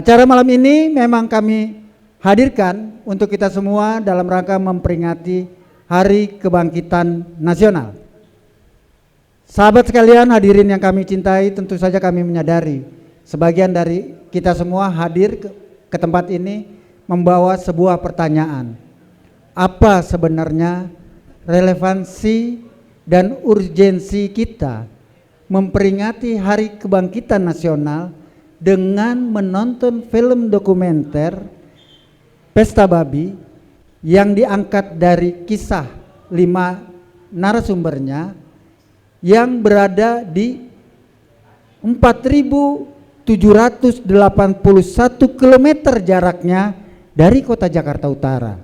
Acara malam ini memang kami hadirkan untuk kita semua dalam rangka memperingati Hari Kebangkitan Nasional. Sahabat sekalian, hadirin yang kami cintai, tentu saja kami menyadari sebagian dari kita semua hadir ke tempat ini membawa sebuah pertanyaan. Apa sebenarnya relevansi dan urgensi kita memperingati Hari Kebangkitan Nasional dengan menonton film dokumenter Pesta Babi yang diangkat dari kisah 5 narasumbernya yang berada di 4.781 km jaraknya dari kota Jakarta Utara.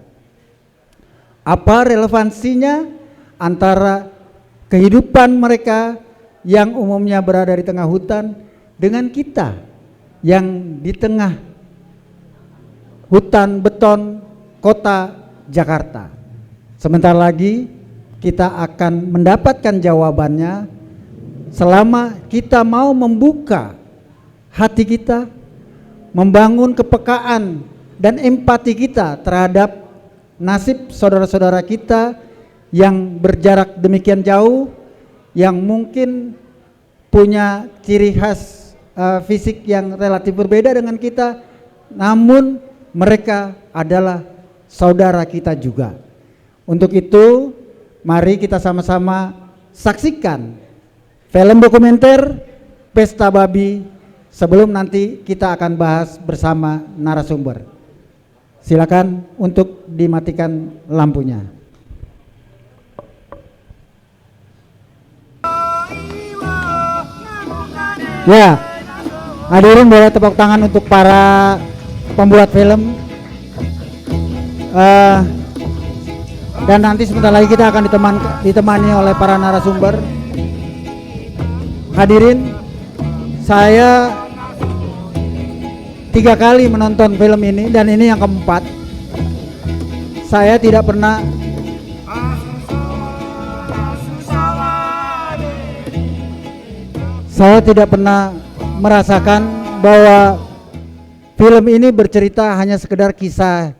Apa relevansinya antara kehidupan mereka yang umumnya berada di tengah hutan dengan kita yang di tengah hutan beton kota Jakarta? Sebentar lagi kita akan mendapatkan jawabannya selama kita mau membuka hati kita, membangun kepekaan dan empati kita terhadap nasib saudara-saudara kita yang berjarak demikian jauh, yang mungkin punya ciri khas fisik yang relatif berbeda dengan kita, namun mereka adalah saudara kita juga. Untuk itu, mari kita sama-sama saksikan film dokumenter Pesta Babi sebelum nanti kita akan bahas bersama narasumber. Silakan untuk dimatikan lampunya. Ya, hadirin boleh tepuk tangan untuk para pembuat film. Dan nanti sebentar lagi kita akan ditemani oleh para narasumber. Hadirin, saya 3 kali menonton film ini dan ini yang keempat. Saya tidak pernah merasakan bahwa film ini bercerita hanya sekedar kisah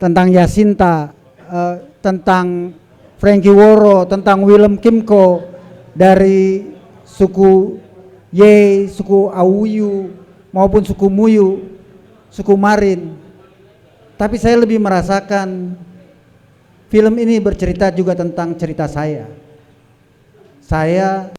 tentang Yasinta, tentang Frankie Woro, tentang Willem Kimco dari suku Ye, suku Awuyu maupun suku Muyu, suku Marin. Tapi saya lebih merasakan film ini bercerita juga tentang cerita saya. Saya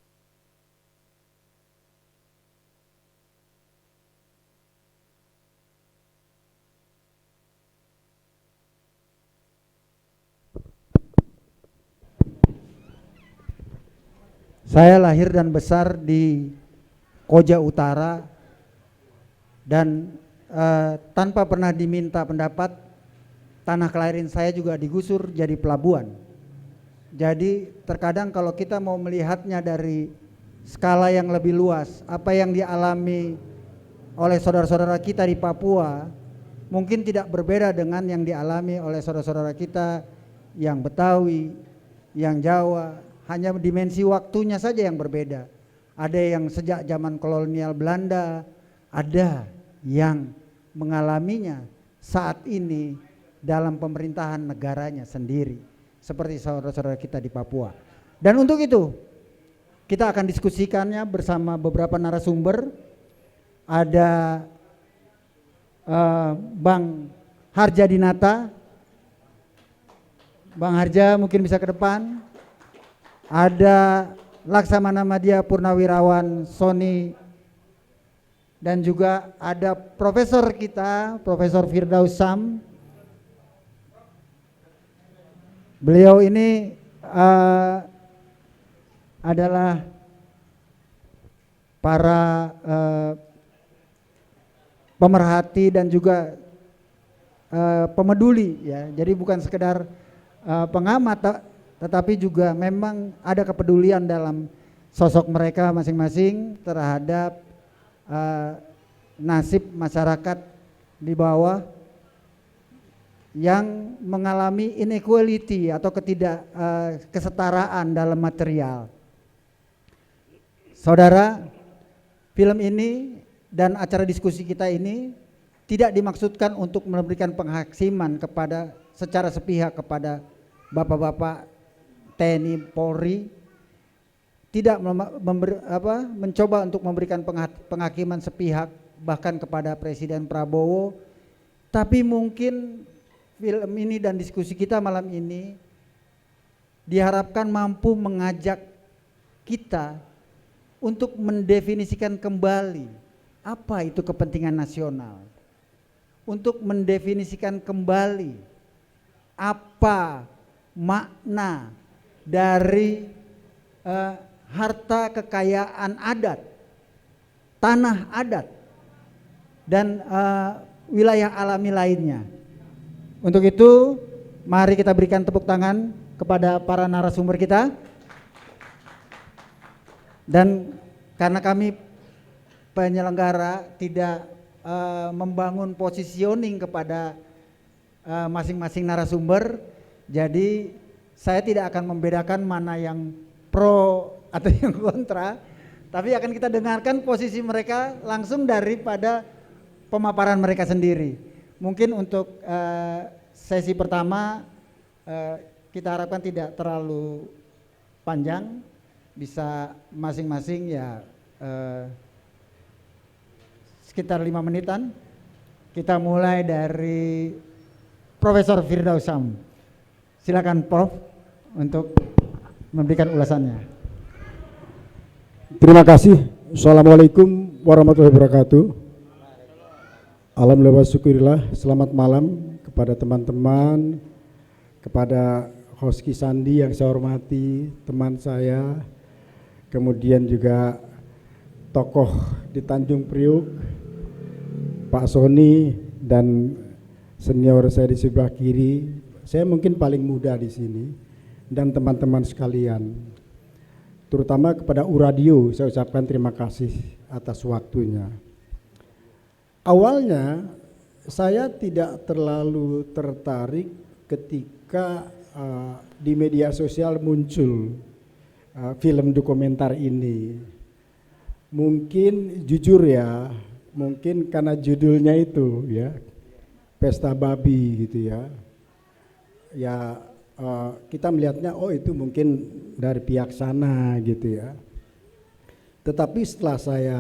lahir dan besar di Koja Utara dan tanpa pernah diminta pendapat, tanah kelahiran saya juga digusur jadi pelabuhan. Jadi terkadang kalau kita mau melihatnya dari skala yang lebih luas, apa yang dialami oleh saudara-saudara kita di Papua mungkin tidak berbeda dengan yang dialami oleh saudara-saudara kita yang Betawi, yang Jawa. Hanya dimensi waktunya saja yang berbeda. Ada yang sejak zaman kolonial Belanda, ada yang mengalaminya saat ini dalam pemerintahan negaranya sendiri, seperti saudara-saudara kita di Papua. Dan untuk itu kita akan diskusikannya bersama beberapa narasumber. Ada Bang Harja Dinata. Bang Harja mungkin bisa ke depan. Ada Laksamana Madya Purnawirawan Sony, dan juga ada profesor kita, Profesor Firdaus Sam. Beliau ini adalah para pemerhati dan juga pemeduli, ya. Jadi bukan sekedar pengamat, tetapi juga memang ada kepedulian dalam sosok mereka masing-masing terhadap nasib masyarakat di bawah yang mengalami inequality atau kesetaraan dalam material. Saudara, film ini dan acara diskusi kita ini tidak dimaksudkan untuk memberikan penghakiman kepada secara sepihak kepada bapak-bapak TNI Polri, tidak mencoba untuk memberikan penghakiman sepihak bahkan kepada Presiden Prabowo, tapi mungkin film ini dan diskusi kita malam ini diharapkan mampu mengajak kita untuk mendefinisikan kembali apa itu kepentingan nasional, untuk mendefinisikan kembali apa makna dari harta kekayaan adat, tanah adat, dan wilayah alami lainnya. Untuk itu, mari kita berikan tepuk tangan kepada para narasumber kita. Dan karena kami penyelenggara tidak membangun positioning kepada masing-masing narasumber, jadi saya tidak akan membedakan mana yang pro atau yang kontra, tapi akan kita dengarkan posisi mereka langsung daripada pemaparan mereka sendiri. Mungkin untuk sesi pertama kita harapkan tidak terlalu panjang, bisa masing-masing ya sekitar 5 menitan. Kita mulai dari Profesor Firdausam. Silakan Prof untuk memberikan ulasannya. Terima kasih. Assalamualaikum warahmatullahi wabarakatuh. Alhamdulillah wa syukurillah. Selamat malam kepada teman-teman, kepada Hoski Sandi yang saya hormati, teman saya, kemudian juga tokoh di Tanjung Priuk, Pak Sony, dan senior saya di sebelah kiri. Saya mungkin paling muda di sini, dan teman-teman sekalian, terutama kepada Uradio, saya ucapkan terima kasih atas waktunya. Awalnya saya tidak terlalu tertarik ketika di media sosial muncul film dokumenter ini. Mungkin jujur ya, mungkin karena judulnya itu ya, Pesta Babi gitu ya. Ya kita melihatnya oh itu mungkin dari pihak sana gitu ya. Tetapi setelah saya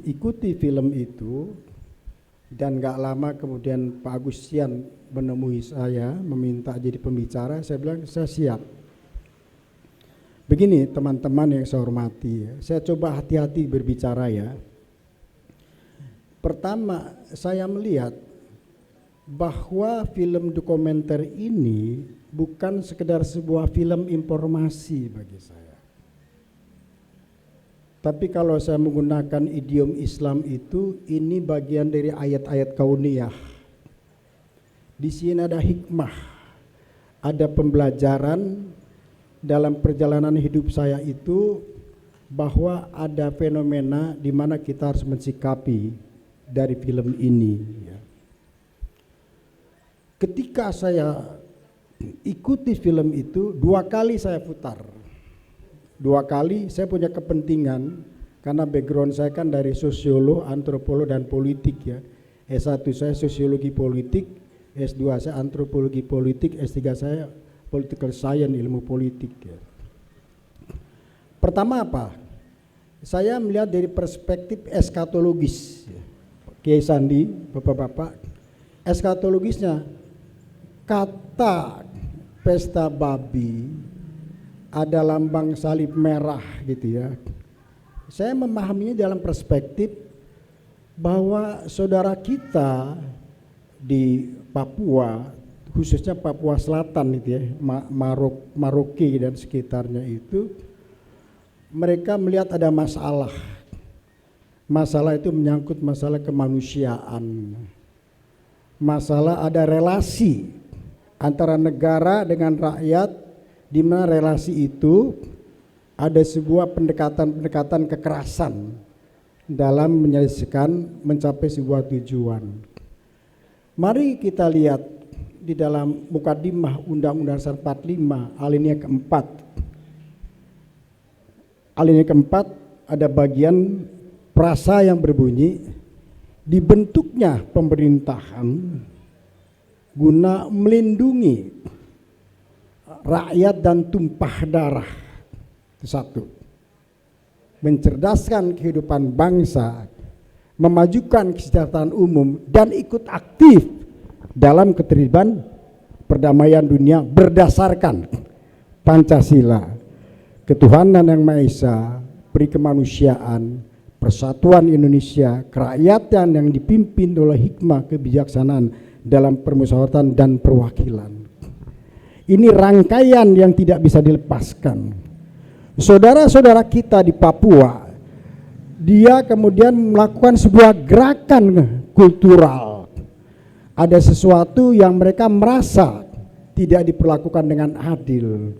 ikuti film itu dan gak lama kemudian Pak Agustian menemui saya meminta jadi pembicara, saya bilang saya siap. Begini teman-teman yang saya hormati, saya coba hati-hati berbicara ya. Pertama saya melihat bahwa film dokumenter ini bukan sekedar sebuah film informasi bagi saya. Tapi kalau saya menggunakan idiom Islam itu, ini bagian dari ayat-ayat kauniyah. Di sini ada hikmah, ada pembelajaran dalam perjalanan hidup saya itu, bahwa ada fenomena di mana kita harus mensikapi dari film ini. Ya. Ketika saya ikuti film itu, 2 kali saya putar. 2 kali saya punya kepentingan, karena background saya kan dari sosiolog, antropolog, dan politik ya. S1 saya sosiologi politik, S2 saya antropologi politik, S3 saya political science, ilmu politik ya. Pertama apa? Saya melihat dari perspektif eskatologis ya. Kiai Sandi, bapak-bapak, eskatologisnya kata pesta babi ada lambang salib merah gitu ya. Saya memahaminya dalam perspektif bahwa saudara kita di Papua, khususnya Papua Selatan itu ya, Maroke dan sekitarnya itu, mereka melihat ada masalah. Masalah itu menyangkut masalah kemanusiaan. Masalah ada relasi antara negara dengan rakyat, di mana relasi itu ada sebuah pendekatan-pendekatan kekerasan dalam menyelesaikan mencapai sebuah tujuan. Mari kita lihat di dalam mukadimah Undang-Undang 45 alinea keempat. Alinea keempat ada bagian frasa yang berbunyi dibentuknya pemerintahan guna melindungi rakyat dan tumpah darah. Itu satu. Mencerdaskan kehidupan bangsa, memajukan kesejahteraan umum, dan ikut aktif dalam keterlibatan perdamaian dunia berdasarkan Pancasila, ketuhanan yang Maha Esa, peri kemanusiaan, persatuan Indonesia, kerakyatan yang dipimpin oleh hikmah kebijaksanaan dalam permusyawaratan dan perwakilan. Ini rangkaian yang tidak bisa dilepaskan. Saudara-saudara kita di Papua, dia kemudian melakukan sebuah gerakan kultural. Ada sesuatu yang mereka merasa tidak diperlakukan dengan adil.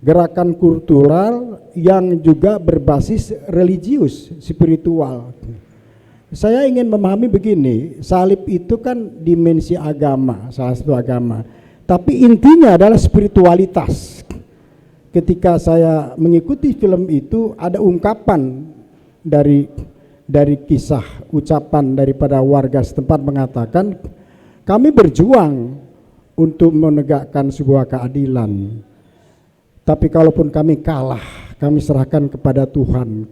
Gerakan kultural yang juga berbasis religius, spiritual. Saya ingin memahami begini, salib itu kan dimensi agama, salah satu agama. Tapi intinya adalah spiritualitas. Ketika saya mengikuti film itu, ada ungkapan dari kisah ucapan daripada warga setempat mengatakan, kami berjuang untuk menegakkan sebuah keadilan. Tapi kalaupun kami kalah, kami serahkan kepada Tuhan.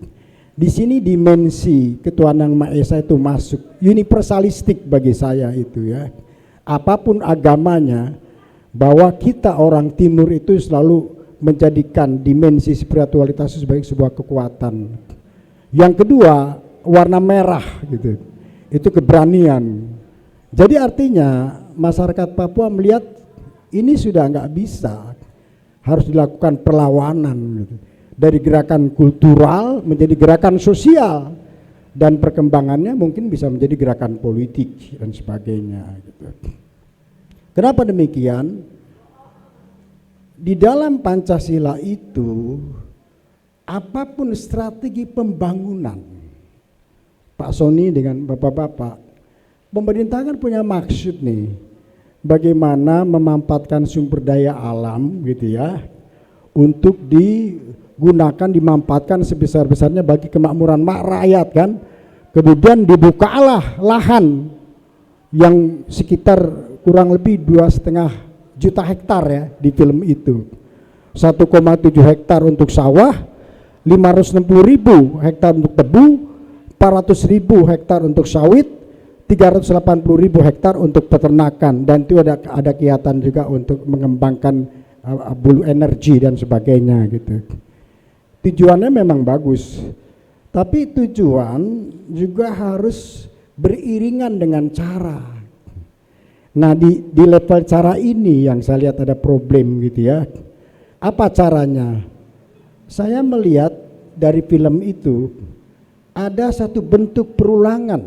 Di sini dimensi ketuhanan Maha Esa itu masuk, universalistik bagi saya itu ya. Apapun agamanya, bahwa kita orang timur itu selalu menjadikan dimensi spiritualitas sebagai sebuah kekuatan. Yang kedua, warna merah gitu. Itu keberanian. Jadi artinya masyarakat Papua melihat ini sudah nggak bisa, harus dilakukan perlawanan gitu. Dari gerakan kultural menjadi gerakan sosial, dan perkembangannya mungkin bisa menjadi gerakan politik dan sebagainya gitu. Kenapa demikian? Di dalam Pancasila itu apapun strategi pembangunan, Pak Sony dengan bapak-bapak, pemerintah kan punya maksud nih, bagaimana memanfaatkan sumber daya alam gitu ya, untuk digunakan, dimanfaatkan sebesar-besarnya bagi kemakmuran rakyat kan. Kemudian dibukalah lahan yang sekitar kurang lebih 2,5 juta hektar ya di film itu. 1,7 hektar untuk sawah, 560.000 hektar untuk tebu, 400.000 hektar untuk sawit, 380.000 hektar untuk peternakan, dan itu ada kegiatan juga untuk mengembangkan bulu energi dan sebagainya gitu. Tujuannya memang bagus, tapi tujuan juga harus beriringan dengan cara. Nah di level cara ini yang saya lihat ada problem gitu ya. Apa caranya? Saya melihat dari film itu ada satu bentuk perulangan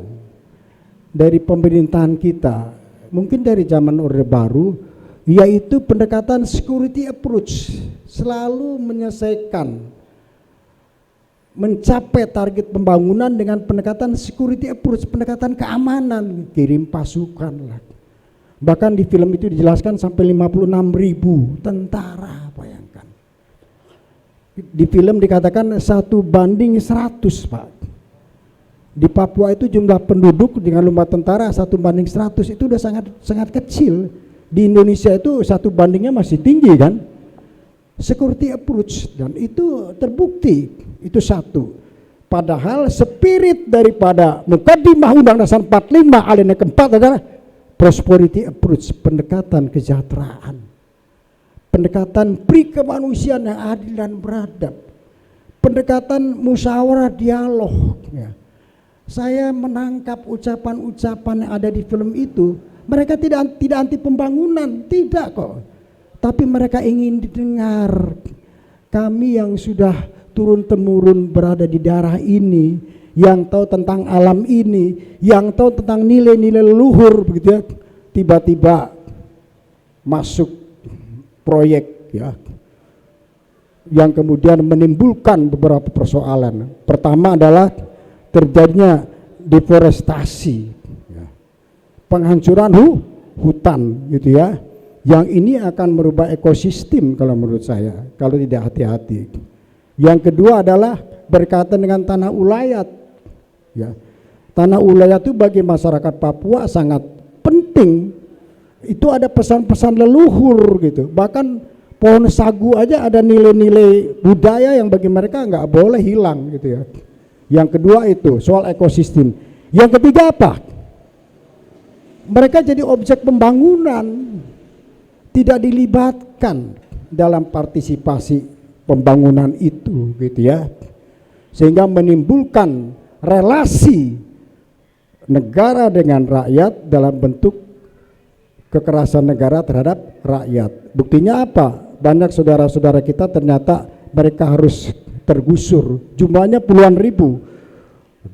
dari pemerintahan kita, mungkin dari zaman Orde Baru, yaitu pendekatan security approach, selalu menyelesaikan, mencapai target pembangunan dengan pendekatan security approach, pendekatan keamanan, kirim pasukan lah. Bahkan di film itu dijelaskan sampai 56.000 tentara, bayangkan. Di film dikatakan 1:100 Pak. Di Papua itu jumlah penduduk dengan jumlah tentara 1:100 itu udah sangat kecil. Di Indonesia itu 1 bandingnya masih tinggi kan. Security approach, dan itu terbukti, itu satu. Padahal spirit daripada Mukaddimah Undang-Undang Dasar 45 alinea keempat adalah prosperity approach, pendekatan kesejahteraan, pendekatan pri kemanusiaan yang adil dan beradab, pendekatan musyawarah dialog ya. Saya menangkap ucapan-ucapan yang ada di film itu, mereka tidak anti pembangunan, tidak kok, tapi mereka ingin didengar. Kami yang sudah turun-temurun berada di daerah ini, yang tahu tentang alam ini, yang tahu tentang nilai-nilai leluhur begitu ya, tiba-tiba masuk proyek ya, yang kemudian menimbulkan beberapa persoalan. Pertama adalah terjadinya deforestasi ya, penghancuran hutan gitu ya, yang ini akan merubah ekosistem kalau menurut saya kalau tidak hati-hati. Yang kedua adalah berkaitan dengan tanah ulayat Ya, tanah ulayah itu bagi masyarakat Papua sangat penting. Itu ada pesan-pesan leluhur gitu. Bahkan pohon sagu aja ada nilai-nilai budaya yang bagi mereka nggak boleh hilang gitu ya. Yang kedua itu soal ekosistem. Yang ketiga apa? Mereka jadi objek pembangunan, tidak dilibatkan dalam partisipasi pembangunan itu gitu ya, sehingga menimbulkan relasi negara dengan rakyat dalam bentuk kekerasan negara terhadap rakyat. Buktinya apa? Banyak saudara-saudara kita ternyata mereka harus tergusur, jumlahnya puluhan ribu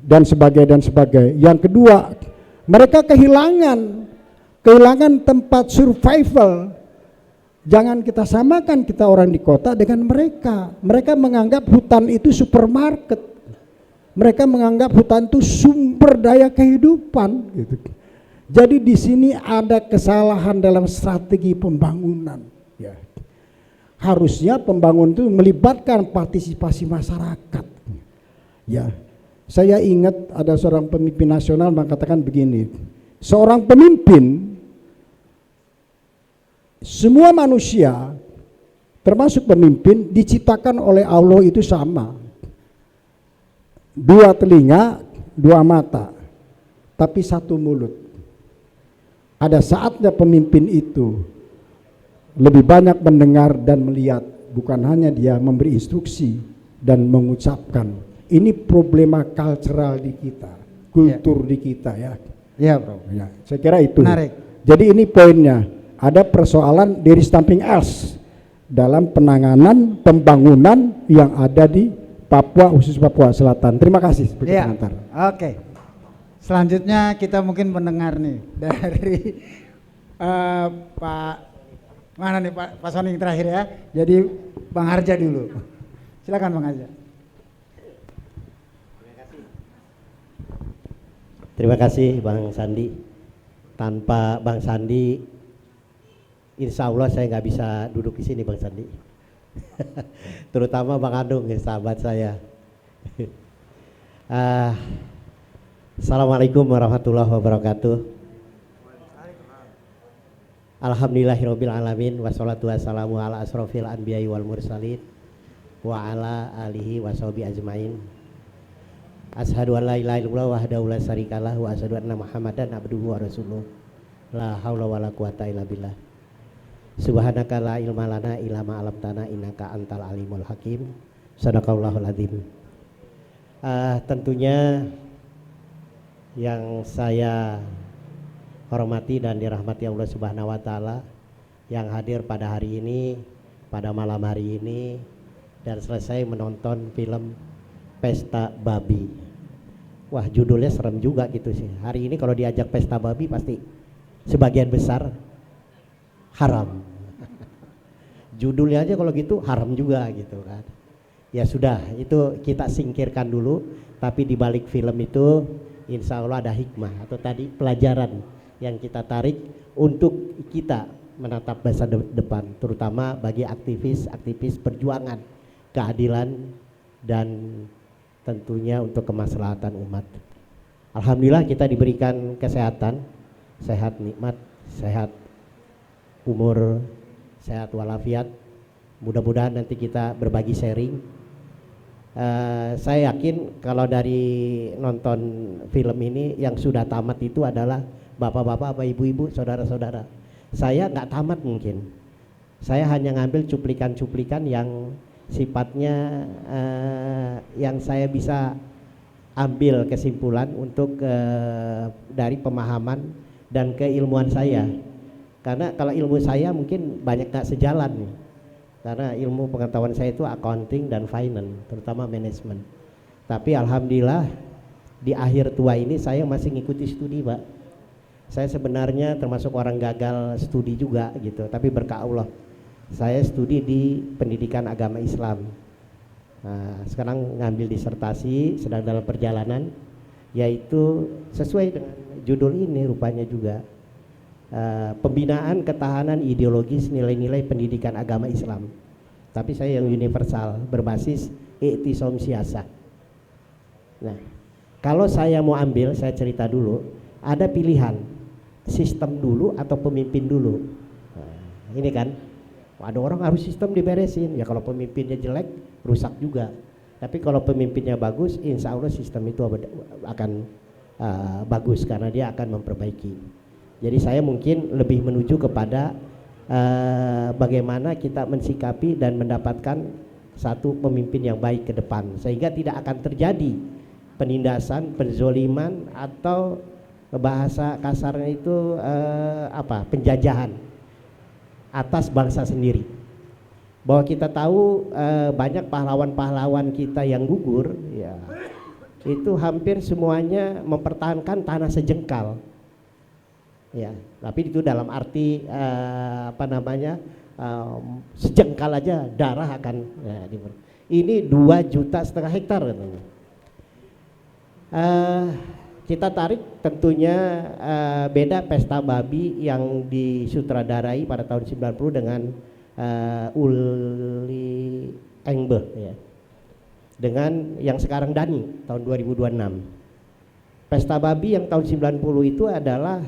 dan sebagainya. Yang kedua, mereka kehilangan tempat survival. Jangan kita samakan kita orang di kota dengan mereka. Mereka menganggap hutan itu supermarket. Mereka menganggap hutan itu sumber daya kehidupan gitu. Jadi di sini ada kesalahan dalam strategi pembangunan ya. Harusnya pembangunan itu melibatkan partisipasi masyarakat. Ya. Saya ingat ada seorang pemimpin nasional mengatakan begini, seorang pemimpin, semua manusia termasuk pemimpin diciptakan oleh Allah itu sama. 2 telinga, 2 mata, tapi 1 mulut. Ada saatnya pemimpin itu lebih banyak mendengar dan melihat, bukan hanya dia memberi instruksi dan mengucapkan. Ini problema kultural di kita, kultur di kita ya. Iya, Bro. Ya, saya kira itu. Menarik. Jadi ini poinnya, ada persoalan there is something else dalam penanganan pembangunan yang ada di Papua, khusus Papua Selatan. Terima kasih sebagai pengantar. Oke. Selanjutnya kita mungkin mendengar nih dari Pak mana nih Pak Sony terakhir ya. Jadi Bang Harja dulu. Silakan Bang Harja. Terima kasih Bang Sandi. Tanpa Bang Sandi, insya Allah saya nggak bisa duduk di sini Bang Sandi. Terutama Bang Adung, sahabat saya. Assalamualaikum warahmatullahi wabarakatuh. Alhamdulillahirabbil alamin, wassalatu wassalamu ala asrofil anbiya'i wal mursalin wa ala alihi washabihi ajmain. Asyhadu an la ilaha illallah wahdahu la syarikalah wa asyhadu anna Muhammadan abduhu wa rasuluh. La haula wala quwata illa billah. Subhanaka la ilma lana illa ma 'allamtana innaka antal alimul hakim. Shadaqallahul azim. Tentunya yang saya hormati dan dirahmati Allah Subhanahu wa taala yang hadir pada hari ini, pada malam hari ini dan selesai menonton film Pesta Babi. Wah, judulnya serem juga gitu sih. Hari ini kalau diajak pesta babi pasti sebagian besar haram. Judulnya aja kalau gitu haram juga gitu kan. Ya sudah, itu kita singkirkan dulu. Tapi di balik film itu insya Allah ada hikmah atau tadi pelajaran yang kita tarik untuk kita menatap masa depan, terutama bagi aktivis perjuangan keadilan dan tentunya untuk kemaslahatan umat. Alhamdulillah kita diberikan kesehatan, sehat nikmat, sehat umur, sehat walafiat. Mudah-mudahan nanti kita berbagi sharing. Saya yakin kalau dari nonton film ini yang sudah tamat itu adalah bapak-bapak, ibu-ibu, saudara-saudara. Saya nggak tamat mungkin. Saya hanya ngambil cuplikan-cuplikan yang sifatnya yang saya bisa ambil kesimpulan untuk dari pemahaman dan keilmuan saya. Karena kalau ilmu saya mungkin banyak gak sejalan nih. Karena ilmu pengetahuan saya itu accounting dan finance, terutama manajemen. Tapi alhamdulillah di akhir tua ini saya masih ngikuti studi, Pak. Saya sebenarnya termasuk orang gagal studi juga gitu, tapi berkah Allah saya studi di pendidikan agama Islam. Nah, sekarang ngambil disertasi, sedang dalam perjalanan, yaitu sesuai dengan judul ini rupanya juga pembinaan ketahanan ideologis nilai-nilai pendidikan agama Islam. Tapi saya yang universal berbasis i'tisam siasah. Nah, Kalau saya mau ambil, saya cerita dulu, ada pilihan sistem dulu atau pemimpin dulu. Nah, ini kan, ada orang harus sistem diberesin. Ya kalau pemimpinnya jelek, rusak juga. Tapi kalau pemimpinnya bagus, insya Allah sistem itu akan bagus karena dia akan memperbaiki. Jadi saya mungkin lebih menuju kepada bagaimana kita mensikapi dan mendapatkan satu pemimpin yang baik ke depan, sehingga tidak akan terjadi penindasan, penzoliman, atau bahasa kasarnya itu penjajahan atas bangsa sendiri. Bahwa kita tahu banyak pahlawan-pahlawan kita yang gugur, ya itu hampir semuanya mempertahankan tanah sejengkal, ya. Tapi itu dalam arti sejengkal aja darah akan. Ya, ini 2,5 juta hektar katanya. Kita tarik tentunya beda pesta babi yang disutradarai pada tahun 90 dengan Uli Engbe, ya, dengan yang sekarang Dani tahun 2026. Pesta babi yang tahun 90 itu adalah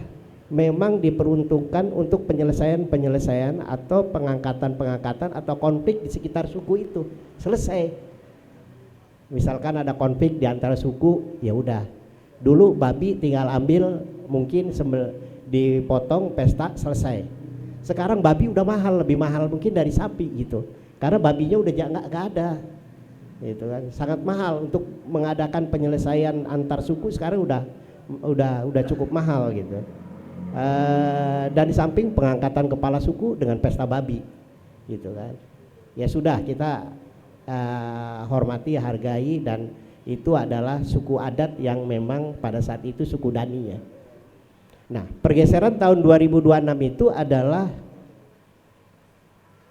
memang diperuntukkan untuk penyelesaian atau pengangkatan atau konflik di sekitar suku itu selesai. Misalkan ada konflik di antara suku, ya udah. Dulu babi tinggal ambil, mungkin dipotong, pesta, selesai. Sekarang babi udah mahal, lebih mahal mungkin dari sapi gitu. Karena babinya udah nggak ada. Gitu kan. Sangat mahal untuk mengadakan penyelesaian antar suku sekarang udah cukup mahal gitu. Dan di samping pengangkatan kepala suku dengan pesta babi gitu kan. Ya sudah, kita hormati, hargai, dan itu adalah suku adat yang memang pada saat itu suku Dani, ya. Nah, pergeseran tahun 2026 itu adalah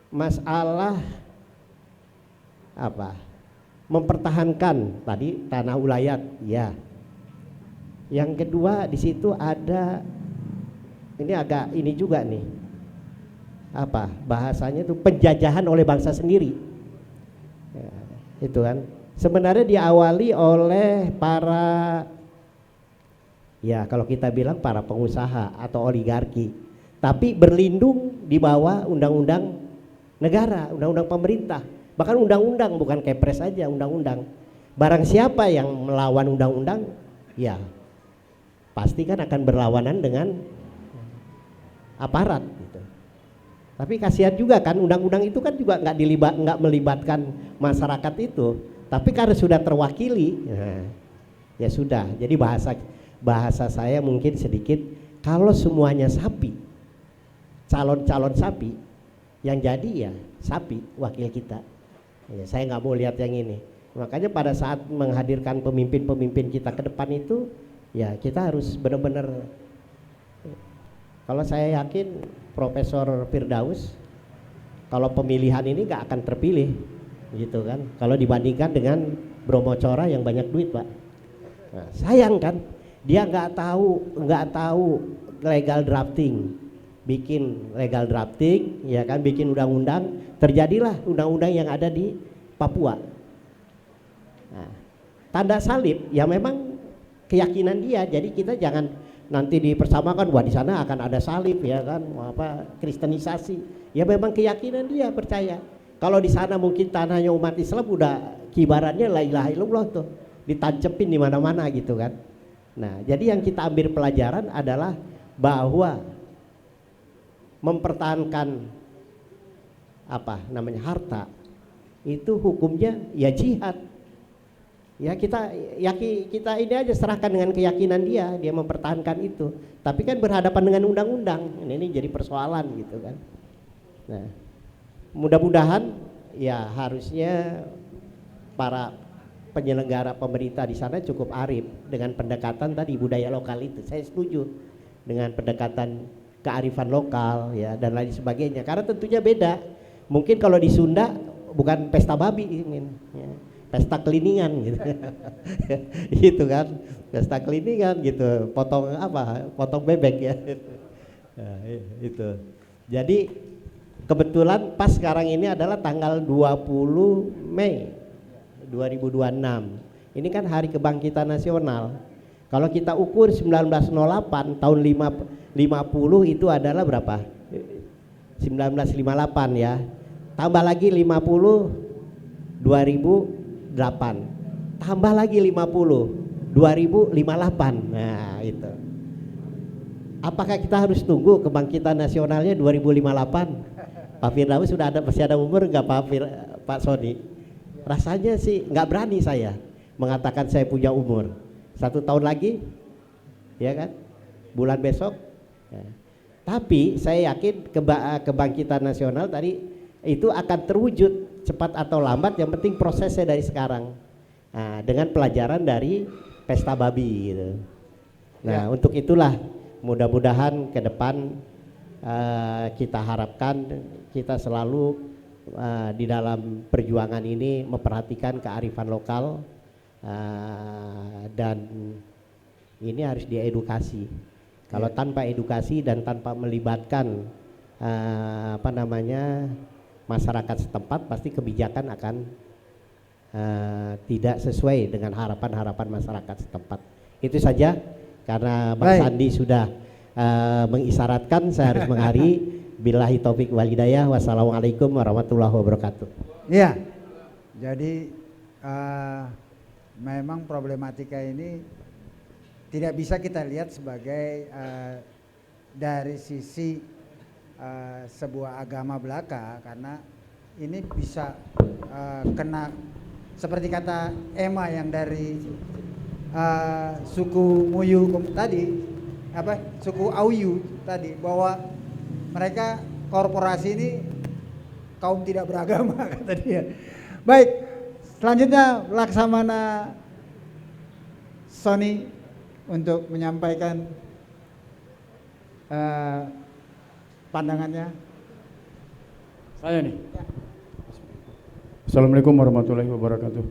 masalah mempertahankan tadi tanah ulayat, ya. Yang kedua di situ ada, ini agak ini juga nih, bahasanya itu penjajahan oleh bangsa sendiri, ya, itu kan. Sebenarnya diawali oleh para, ya kalau kita bilang para pengusaha atau oligarki, tapi berlindung di bawah undang-undang negara, undang-undang pemerintah, bahkan undang-undang, bukan kepres saja, undang-undang. Barang siapa yang melawan undang-undang, ya pasti kan akan berlawanan dengan aparat gitu. Tapi kasihan juga kan, undang-undang itu kan juga nggak melibatkan masyarakat itu, tapi karena sudah terwakili, ya sudah. Jadi bahasa saya mungkin sedikit, kalau semuanya sapi, calon-calon sapi, yang jadi ya sapi wakil kita. Ya, saya nggak mau lihat yang ini. Makanya pada saat menghadirkan pemimpin-pemimpin kita ke depan itu, ya kita harus benar-benar. Kalau saya yakin Profesor Firdaus, kalau pemilihan ini nggak akan terpilih, gitu kan. Kalau dibandingkan dengan Bromo Cora yang banyak duit, Pak. Nah, sayang kan, dia nggak tahu legal drafting, bikin legal drafting, ya kan, bikin undang-undang, terjadilah undang-undang yang ada di Papua. Nah, tanda salib, ya memang keyakinan dia, jadi kita jangan nanti dipersamakan, wah di sana akan ada salib, ya kan, kristenisasi. Ya memang keyakinan dia, percaya. Kalau di sana mungkin tanahnya umat Islam udah kibarannya la ilaha illallah tuh, ditancepin di mana-mana gitu kan. Nah, jadi yang kita ambil pelajaran adalah bahwa mempertahankan harta itu hukumnya ya jihad. Ya kita ini aja serahkan dengan keyakinan dia mempertahankan itu. Tapi kan berhadapan dengan undang-undang, ini jadi persoalan gitu kan. Nah, mudah-mudahan ya harusnya para penyelenggara pemerintah di sana cukup arif dengan pendekatan tadi budaya lokal itu. Saya setuju dengan pendekatan kearifan lokal, ya, dan lain sebagainya. Karena tentunya beda. Mungkin kalau di Sunda bukan pesta babi ini, ya, pesta keliningan gitu. Gitu kan, pesta keliningan gitu, potong bebek ya. Nah, itu. Jadi kebetulan pas sekarang ini adalah tanggal 20 Mei 2026. Ini kan Hari Kebangkitan Nasional. Kalau kita ukur 1908 tahun 50 itu adalah berapa? 1958 ya. Tambah lagi 50 2008. Tambah lagi 50 2058. Nah, itu. Apakah kita harus tunggu kebangkitan nasionalnya 2058? Pak Firdaus sudah ada, masih ada umur nggak Pak Sony? Rasanya sih nggak berani saya mengatakan saya punya umur. 1 tahun lagi, ya kan? Bulan besok. Ya. Tapi saya yakin kebangkitan nasional tadi itu akan terwujud cepat atau lambat. Yang penting prosesnya dari sekarang. Nah, dengan pelajaran dari pesta babi gitu. Nah, untuk itulah mudah-mudahan ke depan kita harapkan kita selalu di dalam perjuangan ini memperhatikan kearifan lokal, dan ini harus diedukasi. Kalau tanpa edukasi dan tanpa melibatkan masyarakat setempat, pasti kebijakan akan tidak sesuai dengan harapan-harapan masyarakat setempat. Itu saja, karena Bang Sandi sudah mengisyaratkan saya harus mengakhiri. Billahi taufik wal hidayah. Wassalamualaikum warahmatullahi wabarakatuh. Iya, jadi memang problematika ini tidak bisa kita lihat sebagai dari sisi sebuah agama belaka, karena ini bisa kena seperti kata Emma yang dari suku Muyu tadi, suku Auyu tadi, bahwa mereka korporasi ini kaum tidak beragama kata dia. Baik, selanjutnya Laksamana Sony untuk menyampaikan pandangannya. Saya nih. Assalamualaikum warahmatullahi wabarakatuh.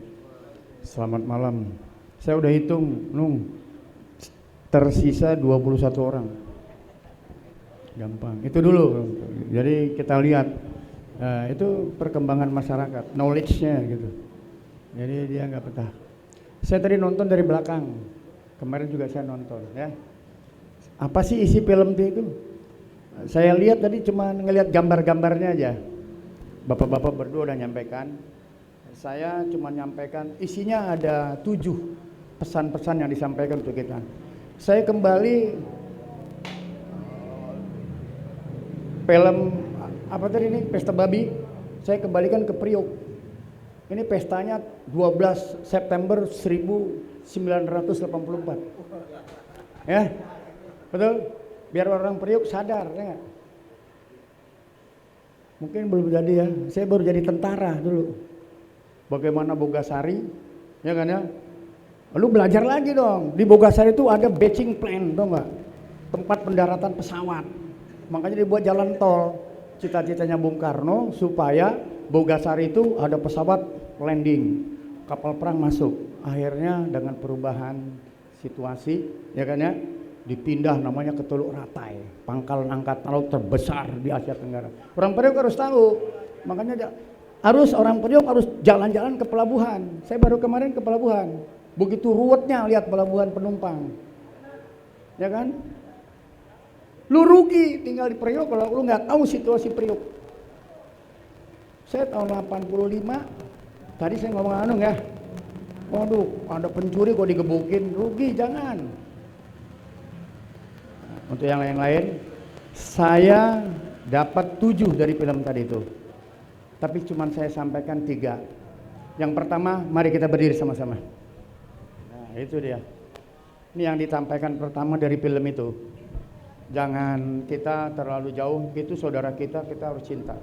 Selamat malam. Saya udah hitung, tersisa 21 orang. Gampang, itu dulu. Jadi kita lihat itu perkembangan masyarakat, knowledge-nya gitu. Jadi dia nggak betah. Saya tadi nonton dari belakang, kemarin juga saya nonton ya. Apa sih isi film itu? Saya lihat tadi cuma ngelihat gambar-gambarnya aja. Bapak-bapak berdua udah nyampaikan. Saya cuma nyampaikan isinya ada 7 pesan-pesan yang disampaikan untuk kita. Saya kembali film apa tadi ini, pesta babi, saya kembalikan ke Priok. Ini pestanya 12 September 1984. Ya, betul? Biar orang Priok sadar, ya gak? Mungkin belum jadi ya, saya baru jadi tentara dulu. Bagaimana Bogasari, ya kan ya? Lalu belajar lagi dong, di Bogasari itu ada batching plan, tau gak? Tempat pendaratan pesawat. Makanya dibuat jalan tol. Cita-citanya Bung Karno supaya Bogasari itu ada pesawat landing, kapal perang masuk. Akhirnya dengan perubahan situasi, ya kan ya, dipindah namanya ke Teluk Ratai, pangkalan angkatan laut terbesar di Asia Tenggara. Orang Priok harus tahu, makanya orang Priok harus jalan-jalan ke pelabuhan. Saya baru kemarin ke pelabuhan, begitu ruwetnya lihat pelabuhan penumpang, ya kan? Lu rugi tinggal di Priok kalau lu nggak tahu situasi Priok. Saya tahun 85, tadi saya ngomong ya, waduh ada pencuri kok digebukin, rugi, jangan. Untuk yang lain-lain, saya dapat 7 dari film tadi itu, tapi cuman saya sampaikan 3. Yang pertama, mari kita berdiri sama-sama. Nah itu dia, ini yang disampaikan pertama dari film itu. Jangan kita terlalu jauh, itu saudara kita harus cinta.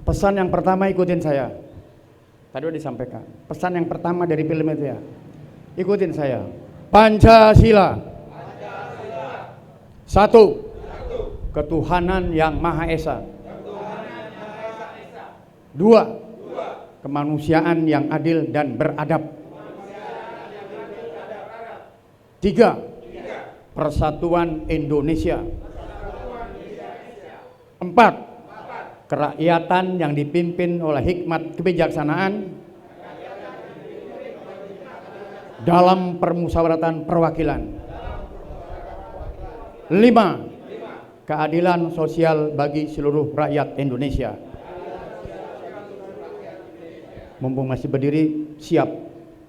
Pesan yang pertama, ikutin saya. Tadi udah disampaikan. Pesan yang pertama dari film itu ya, ikutin saya. Pancasila. Satu, ketuhanan yang Maha Esa. 2, kemanusiaan yang adil dan beradab. 3, persatuan Indonesia. 4, kerakyatan yang dipimpin oleh hikmat kebijaksanaan. dalam permusyawaratan perwakilan. 5. Keadilan sosial bagi seluruh rakyat Indonesia. Mumpung masih berdiri, siap.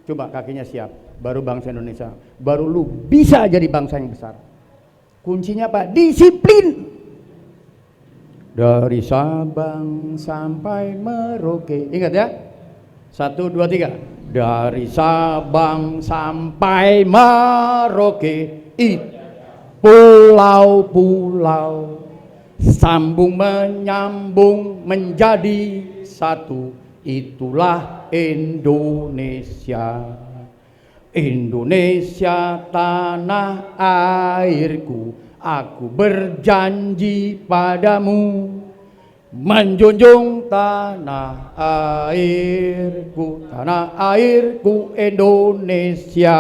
Coba kakinya siap. Baru bangsa Indonesia. Baru lu bisa jadi bangsa yang besar. Kuncinya apa? Disiplin. Dari Sabang sampai Merauke. Ingat ya? 1, 2, 3. Dari Sabang sampai Merauke. Pulau-pulau sambung menyambung menjadi satu, itulah Indonesia. Indonesia tanah airku, aku berjanji padamu menjunjung tanah airku Indonesia.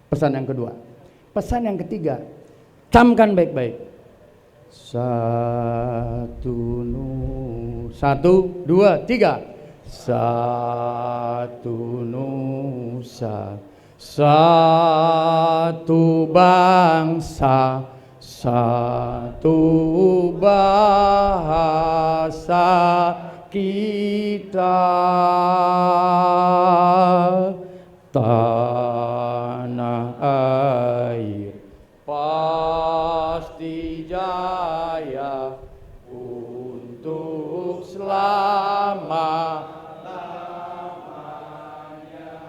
Pesan yang kedua. Pesan yang ketiga, camkan baik-baik. 1, 2, 3. 1 nusa, 1 bangsa, 1 bahasa kita. Tanah air pasti jaya untuk selama-lamanya.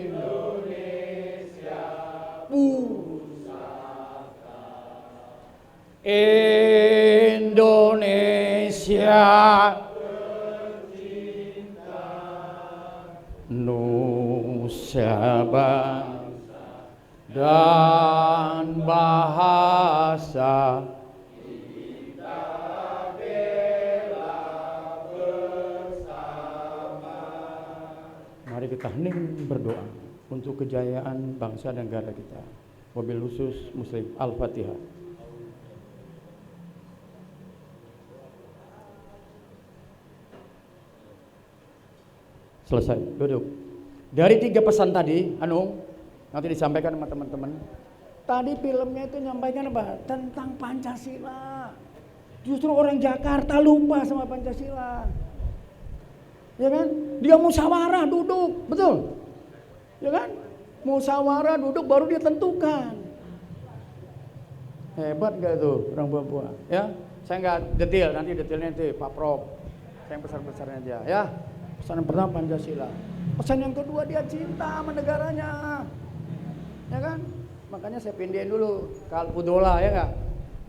Indonesia pusaka, Indonesia Nusa bangsa dan bahasa kita bela bersama. Mari kita hening berdoa untuk kejayaan bangsa dan negara kita. Wabil khusus Muslim. Al-Fatihah. Selesai, duduk. Dari 3 pesan tadi, nanti disampaikan sama teman-teman. Tadi filmnya itu nyampaikan apa? Tentang Pancasila. Justru orang Jakarta lupa sama Pancasila. Ya kan? Dia musyawarah duduk, betul? Ya kan? Musyawarah duduk baru dia tentukan. Hebat gak itu orang Papua? Ya, saya nggak detail, nanti detailnya itu Pak Prof. Saya yang besar-besarnya aja, ya. Pesan yang pertama Pancasila. Pesan yang kedua dia cinta sama negaranya. Ya kan? Makanya saya pindahin dulu ke Alpudola, ya enggak?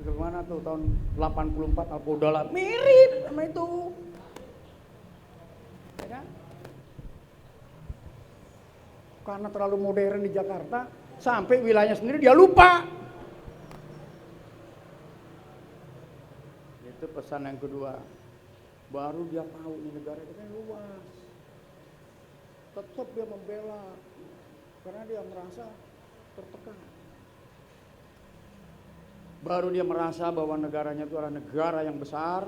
Bagaimana tuh tahun 84 Alpudola mirip sama itu. Ya kan? Karena terlalu modern di Jakarta, sampai wilayahnya sendiri dia lupa. Itu pesan yang kedua. Baru dia tahu ini negara kita luas. Tetap dia membela karena dia merasa tertekan. Baru dia merasa bahwa negaranya itu adalah negara yang besar.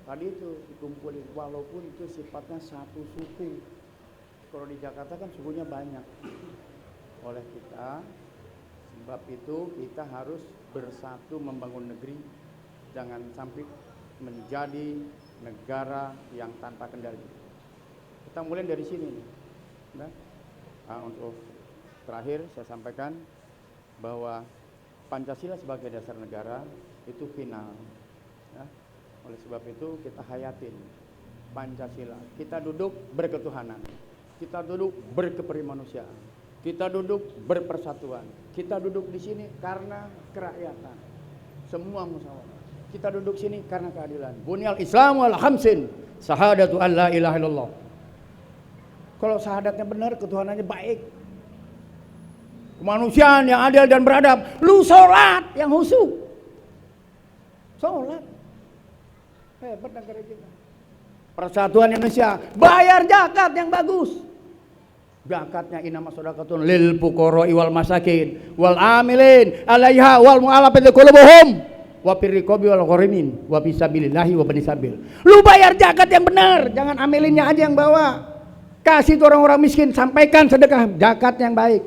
Tadi itu dikumpulin, walaupun itu sifatnya satu suku. Kalau di Jakarta kan sukunya banyak. Oleh kita, sebab itu kita harus bersatu membangun negeri. Jangan sampai menjadi negara yang tanpa kendali. Kita mulai dari sini. Nah, untuk terakhir saya sampaikan bahwa Pancasila sebagai dasar negara itu final. Ya. Oleh sebab itu kita hayatin Pancasila. Kita duduk berketuhanan. Kita duduk berkeperimanusiaan. Kita duduk berpersatuan. Kita duduk di sini karena kerakyatan. Semua musyawarah. Kita duduk sini karena keadilan. Bunyal Islamu ala khamsin, syahadatu an la ilaha illallah. Kalau syahadatnya benar, ketuhanannya baik, kemanusiaan yang adil dan beradab, lu sholat yang khusyuk. Sholat. Hebat negara kita. Persatuan Indonesia, bayar zakat yang bagus. Zakatnya inama shadaqatun lil fuqara'i wal masakin wal amilin 'alaiha wal mu'allafati qulubuhum wa firriqabi wal gharimin wa fisabilillahi wa bani sabil. Lu bayar zakat yang benar, jangan amilinnya aja yang bawa. Kasih itu orang-orang miskin, sampaikan sedekah, zakat yang baik.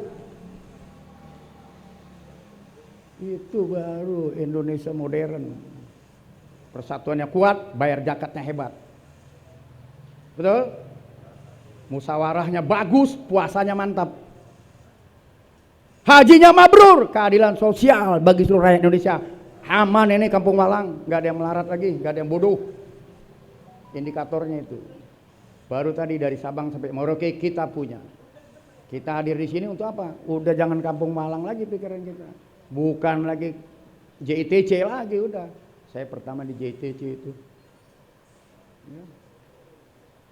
Itu baru Indonesia modern. Persatuannya kuat, bayar zakatnya hebat. Betul? Musyawarahnya bagus, puasanya mantap. Hajinya mabrur, keadilan sosial bagi seluruh rakyat Indonesia. Aman ini Kampung Malang, nggak ada yang melarat lagi, nggak ada yang bodoh. Indikatornya itu. Baru tadi dari Sabang sampai Merauke kita punya. Kita hadir di sini untuk apa? Udah jangan Kampung Malang lagi pikiran kita. Bukan lagi JITC lagi udah. Saya pertama di JITC itu. Ya.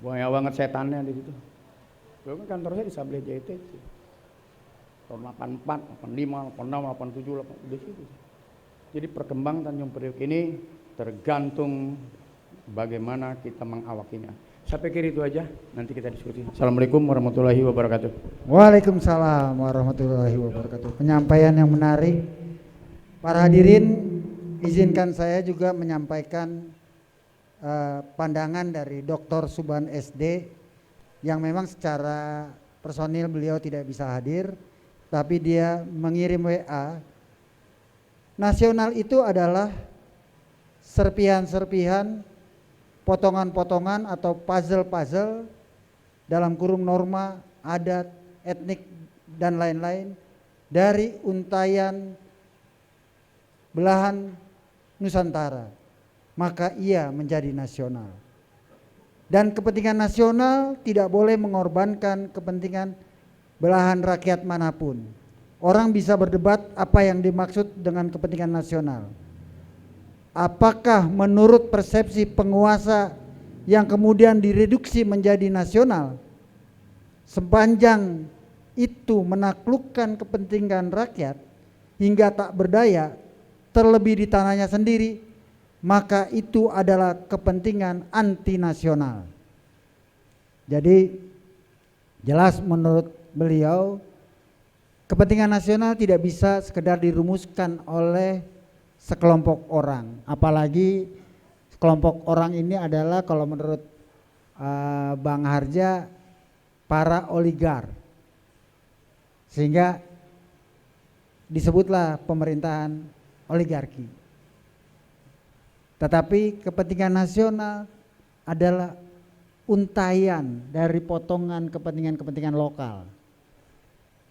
Banyak banget setannya di situ. Dulu kan kantor saya di Sablé JITC. Tahun 84, 85, 86, 87, 88 di situ. Jadi perkembangan Tanjung Priok ini tergantung bagaimana kita mengawakinya. Saya pikir itu aja, nanti kita diskusi. Assalamualaikum warahmatullahi wabarakatuh. Waalaikumsalam warahmatullahi wabarakatuh. Penyampaian yang menarik. Para hadirin, izinkan saya juga menyampaikan pandangan dari Dr. Subhan SD yang memang secara personil beliau tidak bisa hadir, tapi dia mengirim WA. Nasional itu adalah serpihan-serpihan, potongan-potongan atau puzzle-puzzle dalam kurung norma, adat, etnik, dan lain-lain dari untayan belahan Nusantara. Maka ia menjadi nasional. Dan kepentingan nasional tidak boleh mengorbankan kepentingan belahan rakyat manapun. Orang bisa berdebat apa yang dimaksud dengan kepentingan nasional. Apakah menurut persepsi penguasa yang kemudian direduksi menjadi nasional, sepanjang itu menaklukkan kepentingan rakyat hingga tak berdaya, terlebih di tanahnya sendiri, maka itu adalah kepentingan anti nasional. Jadi jelas menurut beliau, kepentingan nasional tidak bisa sekedar dirumuskan oleh sekelompok orang, apalagi kelompok orang ini adalah kalau menurut Bang Harja para oligar, sehingga disebutlah pemerintahan oligarki. Tetapi kepentingan nasional adalah untayan dari potongan kepentingan-kepentingan lokal,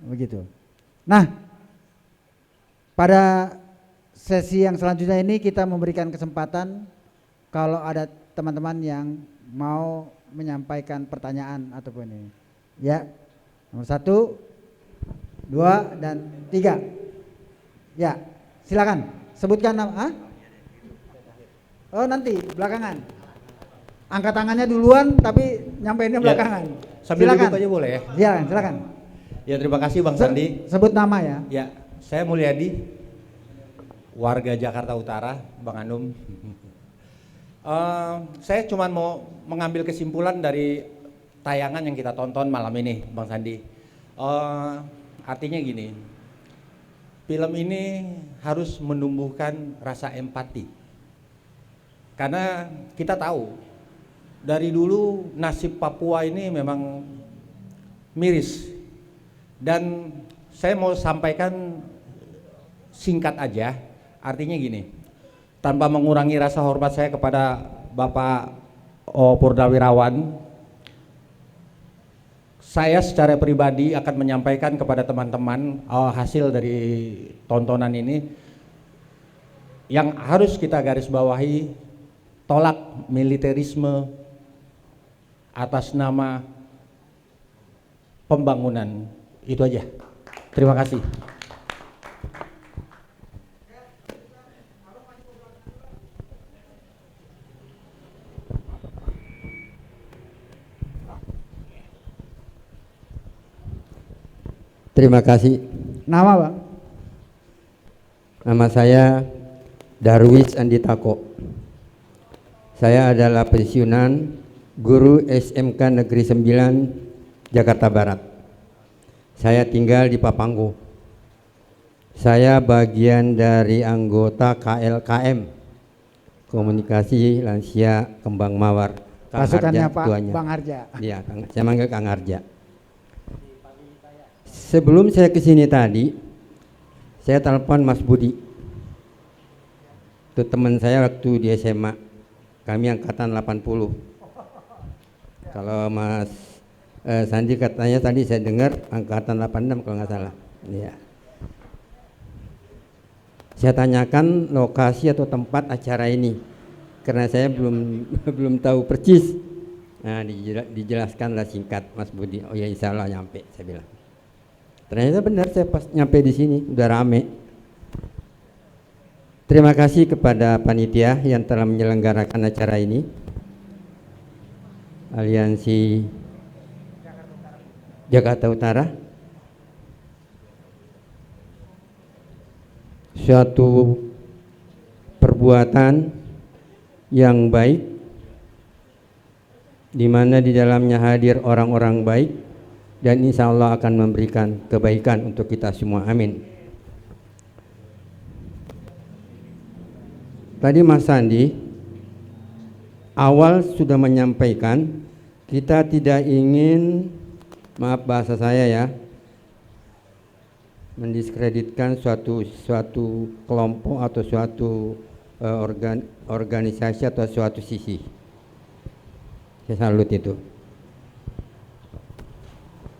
begitu. Nah, pada sesi yang selanjutnya ini kita memberikan kesempatan kalau ada teman-teman yang mau menyampaikan pertanyaan ataupun ini. Ya, nomor 1, 2, dan 3. Ya, silakan sebutkan nama. Oh nanti belakangan. Angkat tangannya duluan tapi nyampeinnya belakangan. Sambil silakan. duduk aja boleh ya? Ya, silakan. Ya terima kasih Bang Sandi. Sebut nama ya. Ya, saya Mulyadi, warga Jakarta Utara, Bang Anum. Saya cuma mau mengambil kesimpulan dari tayangan yang kita tonton malam ini, Bang Sandi. Artinya gini, film ini harus menumbuhkan rasa empati. Karena kita tahu dari dulu nasib Papua ini memang miris. Dan saya mau sampaikan singkat aja, artinya gini, tanpa mengurangi rasa hormat saya kepada Bapak Purnawirawan, saya secara pribadi akan menyampaikan kepada teman-teman hasil dari tontonan ini yang harus kita garis bawahi. Tolak militerisme atas nama pembangunan. Itu aja. Terima kasih. Terima kasih. Nama Bang? Nama saya Darwis Anditako. Saya adalah pensiunan guru SMK Negeri 9 Jakarta Barat. Saya tinggal di Papanggo. Saya bagian dari anggota KLKM, Komunikasi Lansia Kembang Mawar Pasukannya Pak ketuanya. Bang Harja. Iya, saya manggil Kang Harja. Sebelum saya ke sini tadi, saya telepon Mas Budi. Itu teman saya waktu di SMA. Kami angkatan 80. Kalau Mas Sandi katanya tadi saya dengar angkatan 86 kalau nggak salah. Iya. Saya tanyakan lokasi atau tempat acara ini karena saya belum tahu persis. Nah, dijelaskanlah singkat Mas Budi. Oh ya, insya Allah nyampe, saya bilang. Ternyata benar, saya pas nyampe di sini udah rame. Terima kasih kepada panitia yang telah menyelenggarakan acara ini. Aliansi Jakarta Utara. Suatu perbuatan yang baik, di mana di dalamnya hadir orang-orang baik, dan insya Allah akan memberikan kebaikan untuk kita semua. Amin. Tadi Mas Sandi awal sudah menyampaikan kita tidak ingin, maaf bahasa saya ya, mendiskreditkan suatu kelompok atau suatu organisasi atau suatu sisi. Saya salut itu.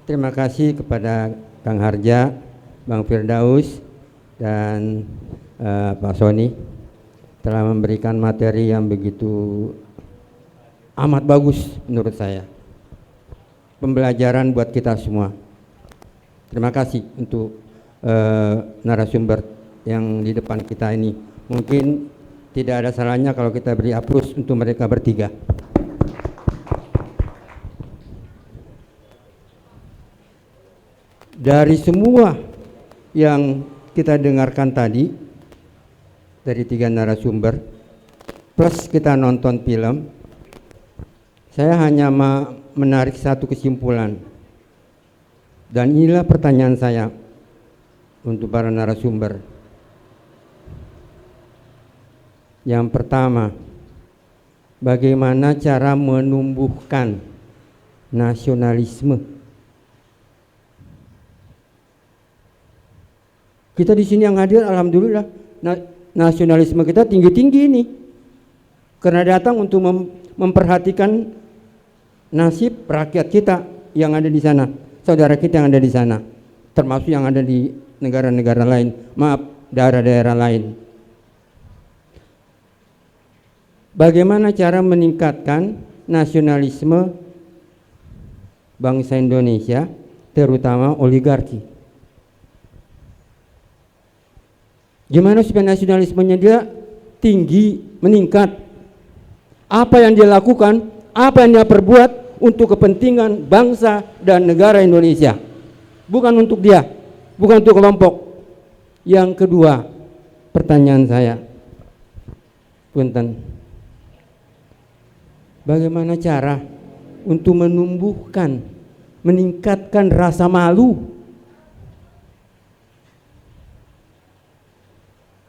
Terima kasih kepada Kang Harja, Bang Firdaus, dan Pak Sony telah memberikan materi yang begitu amat bagus menurut saya. Pembelajaran buat kita semua. Terima kasih untuk narasumber yang di depan kita ini. Mungkin tidak ada salahnya kalau kita beri aplaus untuk mereka bertiga. Dari semua yang kita dengarkan tadi, dari 3 narasumber, plus kita nonton film, saya hanya menarik satu kesimpulan. Dan inilah pertanyaan saya untuk para narasumber. Yang pertama, bagaimana cara menumbuhkan nasionalisme? Kita di sini yang hadir, alhamdulillah, nasionalisme kita tinggi-tinggi ini, karena datang untuk memperhatikan nasib rakyat kita yang ada di sana, saudara kita yang ada di sana, termasuk yang ada di negara-negara lain, maaf, daerah-daerah lain. Bagaimana cara meningkatkan nasionalisme bangsa Indonesia, terutama oligarki? Gimana supaya nasionalismenya dia tinggi, meningkat? Apa yang dia lakukan, apa yang dia perbuat untuk kepentingan bangsa dan negara Indonesia, bukan untuk dia, bukan untuk kelompok. Yang kedua, pertanyaan saya, punten, bagaimana cara untuk menumbuhkan, meningkatkan rasa malu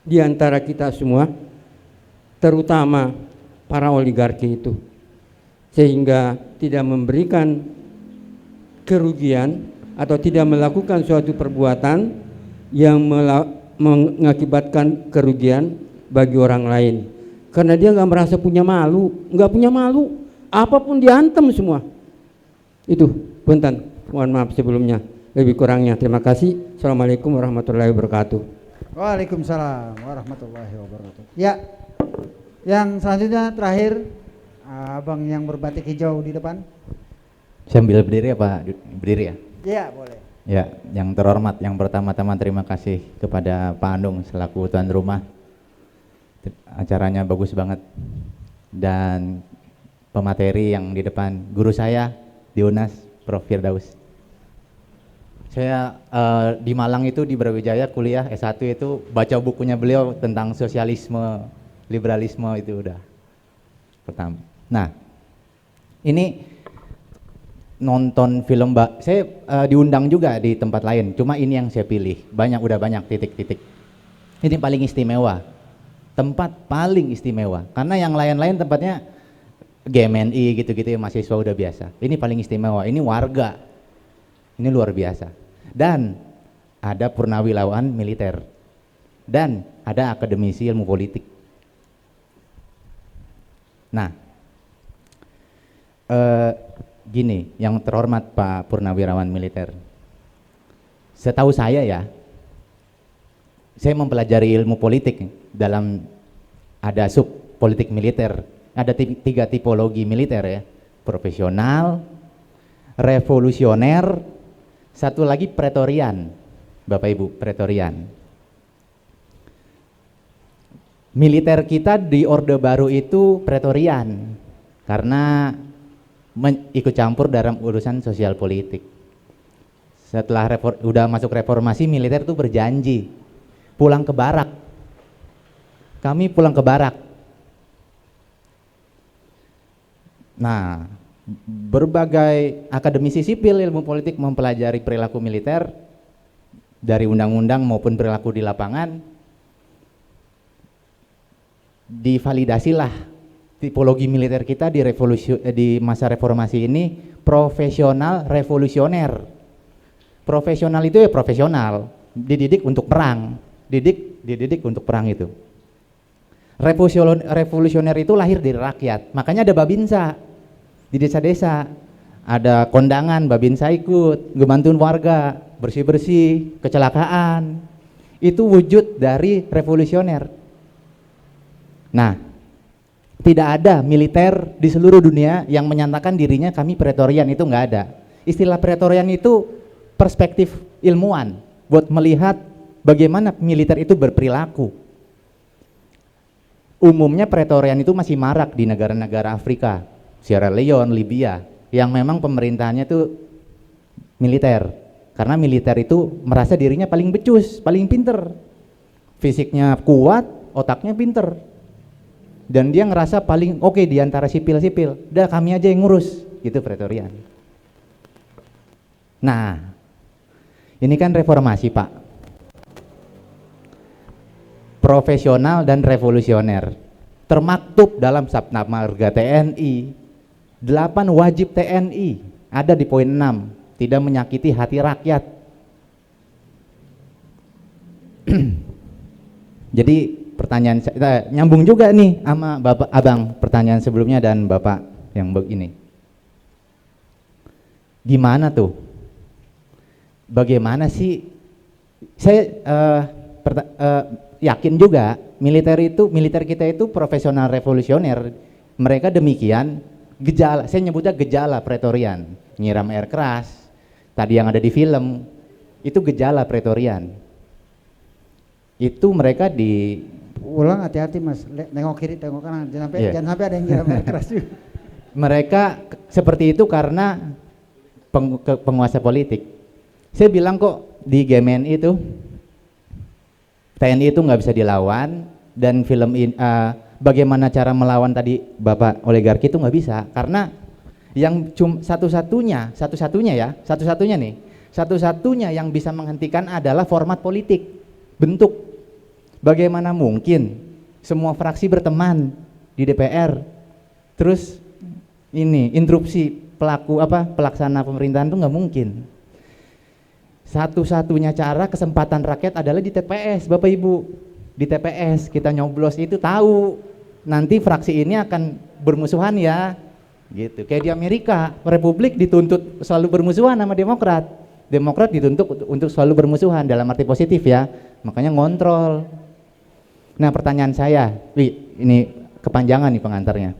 di antara kita semua, terutama para oligarki itu, sehingga tidak memberikan kerugian atau tidak melakukan suatu perbuatan yang mengakibatkan kerugian bagi orang lain, karena dia nggak merasa punya malu, nggak punya malu, apapun diantem semua. Itu, punten, mohon maaf sebelumnya, lebih kurangnya. Terima kasih. Assalamualaikum warahmatullahi wabarakatuh. Waalaikumsalam warahmatullahi wabarakatuh. Ya, yang selanjutnya terakhir, abang yang berbatik hijau di depan. Sambil berdiri ya Pak, berdiri ya? Iya, boleh. Ya, yang terhormat, yang pertama-tama terima kasih kepada Pak Andung selaku tuan rumah. Acaranya bagus banget. Dan pemateri yang di depan, guru saya di UNAS, Prof. Firdaus. Saya di Malang itu di Brawijaya kuliah S1 itu baca bukunya beliau tentang sosialisme, liberalisme itu udah pertama. Nah, ini nonton film saya diundang juga di tempat lain, cuma ini yang saya pilih. Udah banyak titik-titik. Ini paling istimewa. Tempat paling istimewa karena yang lain-lain tempatnya GMNI gitu-gitu ya, mahasiswa udah biasa. Ini paling istimewa, ini warga. Ini luar biasa. Dan ada purnawirawan militer. Dan ada akademisi ilmu politik. Nah, gini, yang terhormat Pak Purnawirawan militer. Setahu saya ya, saya mempelajari ilmu politik dalam ada sub politik militer. Ada 3 tipologi militer ya, profesional, revolusioner, satu lagi pretorian, Bapak Ibu, pretorian. Militer kita di Orde Baru itu pretorian, karena ikut campur dalam urusan sosial politik. Setelah udah masuk reformasi, militer tuh berjanji pulang ke barak. Kami pulang ke barak. Nah, berbagai akademisi sipil ilmu politik mempelajari perilaku militer dari undang-undang maupun perilaku di lapangan. Divalidasilah tipologi militer kita di masa reformasi ini profesional revolusioner. Profesional itu ya profesional, dididik untuk perang, dididik untuk perang itu. Revolusioner itu lahir dari rakyat, makanya ada Babinsa di desa-desa, ada kondangan, Babinsa ikut ngebantuin warga bersih-bersih kecelakaan, itu wujud dari revolusioner. Nah, tidak ada militer di seluruh dunia yang menyatakan dirinya kami pretorian, itu nggak ada. Istilah pretorian itu perspektif ilmuwan buat melihat bagaimana militer itu berperilaku. Umumnya pretorian itu masih marak di negara-negara Afrika, Sierra Leone, Libya, yang memang pemerintahannya itu militer. Karena militer itu merasa dirinya paling becus, paling pinter. Fisiknya kuat, otaknya pinter. Dan dia ngerasa paling oke di antara sipil-sipil. Udah kami aja yang ngurus, itu pretorian. Nah, ini kan reformasi Pak. Profesional dan revolusioner. Termaktub dalam Sabta Marga TNI. 8 wajib TNI ada di poin 6, tidak menyakiti hati rakyat. Jadi pertanyaan saya nyambung juga nih sama Bapak Abang, pertanyaan sebelumnya dan Bapak yang begini. Gimana tuh? Bagaimana sih? Saya yakin juga militer kita itu profesional revolusioner. Mereka demikian. Gejala, saya nyebutnya gejala pretorian, nyiram air keras, tadi yang ada di film, itu gejala pretorian. Itu mereka di ulang, hati-hati Mas, nengok kiri, tengok kanan, jangan sampai ada yang nyiram air keras juga. Mereka seperti itu karena penguasa politik. Saya bilang kok di GMNI itu TNI itu nggak bisa dilawan, dan film bagaimana cara melawan tadi Bapak oligarki itu nggak bisa, karena yang satu-satunya yang bisa menghentikan adalah format politik, bentuk. Bagaimana mungkin semua fraksi berteman di DPR, terus ini interupsi pelaksana pemerintahan itu nggak mungkin. Satu-satunya cara kesempatan rakyat adalah di TPS, Bapak Ibu. Di TPS kita nyoblos itu tahu nanti fraksi ini akan bermusuhan ya, gitu. Kayak di Amerika, Republik dituntut selalu bermusuhan sama Demokrat, Demokrat dituntut untuk selalu bermusuhan dalam arti positif ya, makanya ngontrol. Nah pertanyaan saya, ini kepanjangan nih pengantarnya.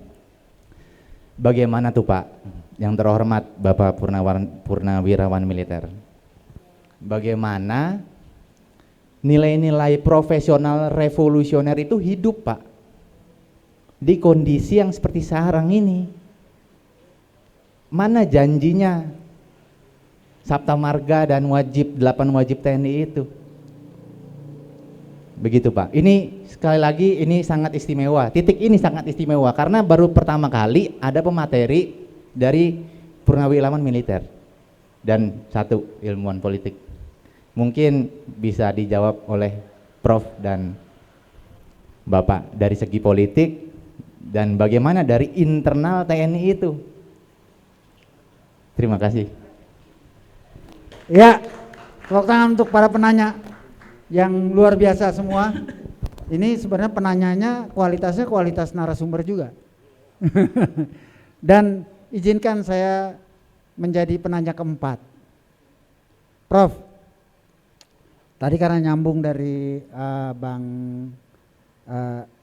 Bagaimana tuh Pak, yang terhormat Bapak Purnawirawan militer, bagaimana nilai-nilai profesional revolusioner itu hidup Pak di kondisi yang seperti sekarang ini? Mana janjinya Sabta Marga dan 8 wajib TNI itu? Begitu Pak. Ini sekali lagi ini sangat istimewa, titik ini sangat istimewa karena baru pertama kali ada pemateri dari purnawirawan militer dan satu ilmuwan politik. Mungkin bisa dijawab oleh Prof dan Bapak dari segi politik dan bagaimana dari internal TNI itu? Terima kasih. Ya, tepuk tangan untuk para penanya yang luar biasa semua. Ini sebenarnya penanyanya kualitasnya kualitas narasumber juga. Dan izinkan saya menjadi penanya keempat. Prof, tadi karena nyambung dari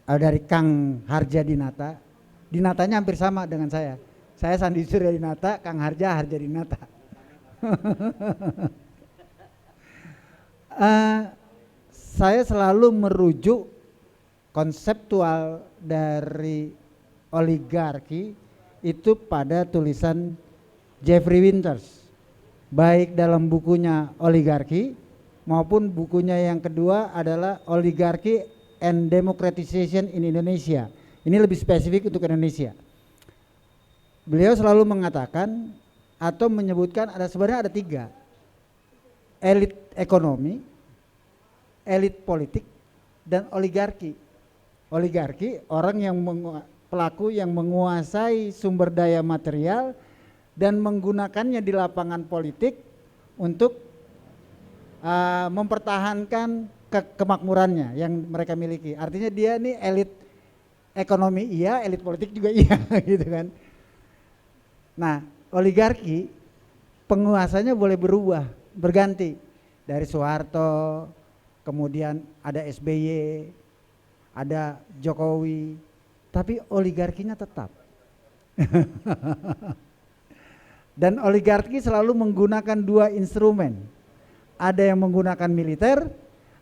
dari Kang Harja Dinata. Dinatanya hampir sama dengan saya. Saya Sandi Surya Dinata, Kang Harja Dinata. Saya selalu merujuk konseptual dari oligarki itu pada tulisan Jeffrey Winters, baik dalam bukunya Oligarki maupun bukunya yang kedua adalah Oligarchy and Democratization in Indonesia. Ini lebih spesifik untuk Indonesia. Beliau selalu mengatakan atau menyebutkan sebenarnya ada 3: elit ekonomi, elit politik, dan oligarki. Oligarki orang yang pelaku yang menguasai sumber daya material dan menggunakannya di lapangan politik untuk mempertahankan kemakmurannya yang mereka miliki. Artinya dia nih elit ekonomi iya, elit politik juga iya gitu kan. Nah, oligarki penguasanya boleh berubah, berganti. Dari Soeharto, kemudian ada SBY, ada Jokowi, tapi oligarkinya tetap. Dan oligarki selalu menggunakan 2 instrumen. Ada yang menggunakan militer,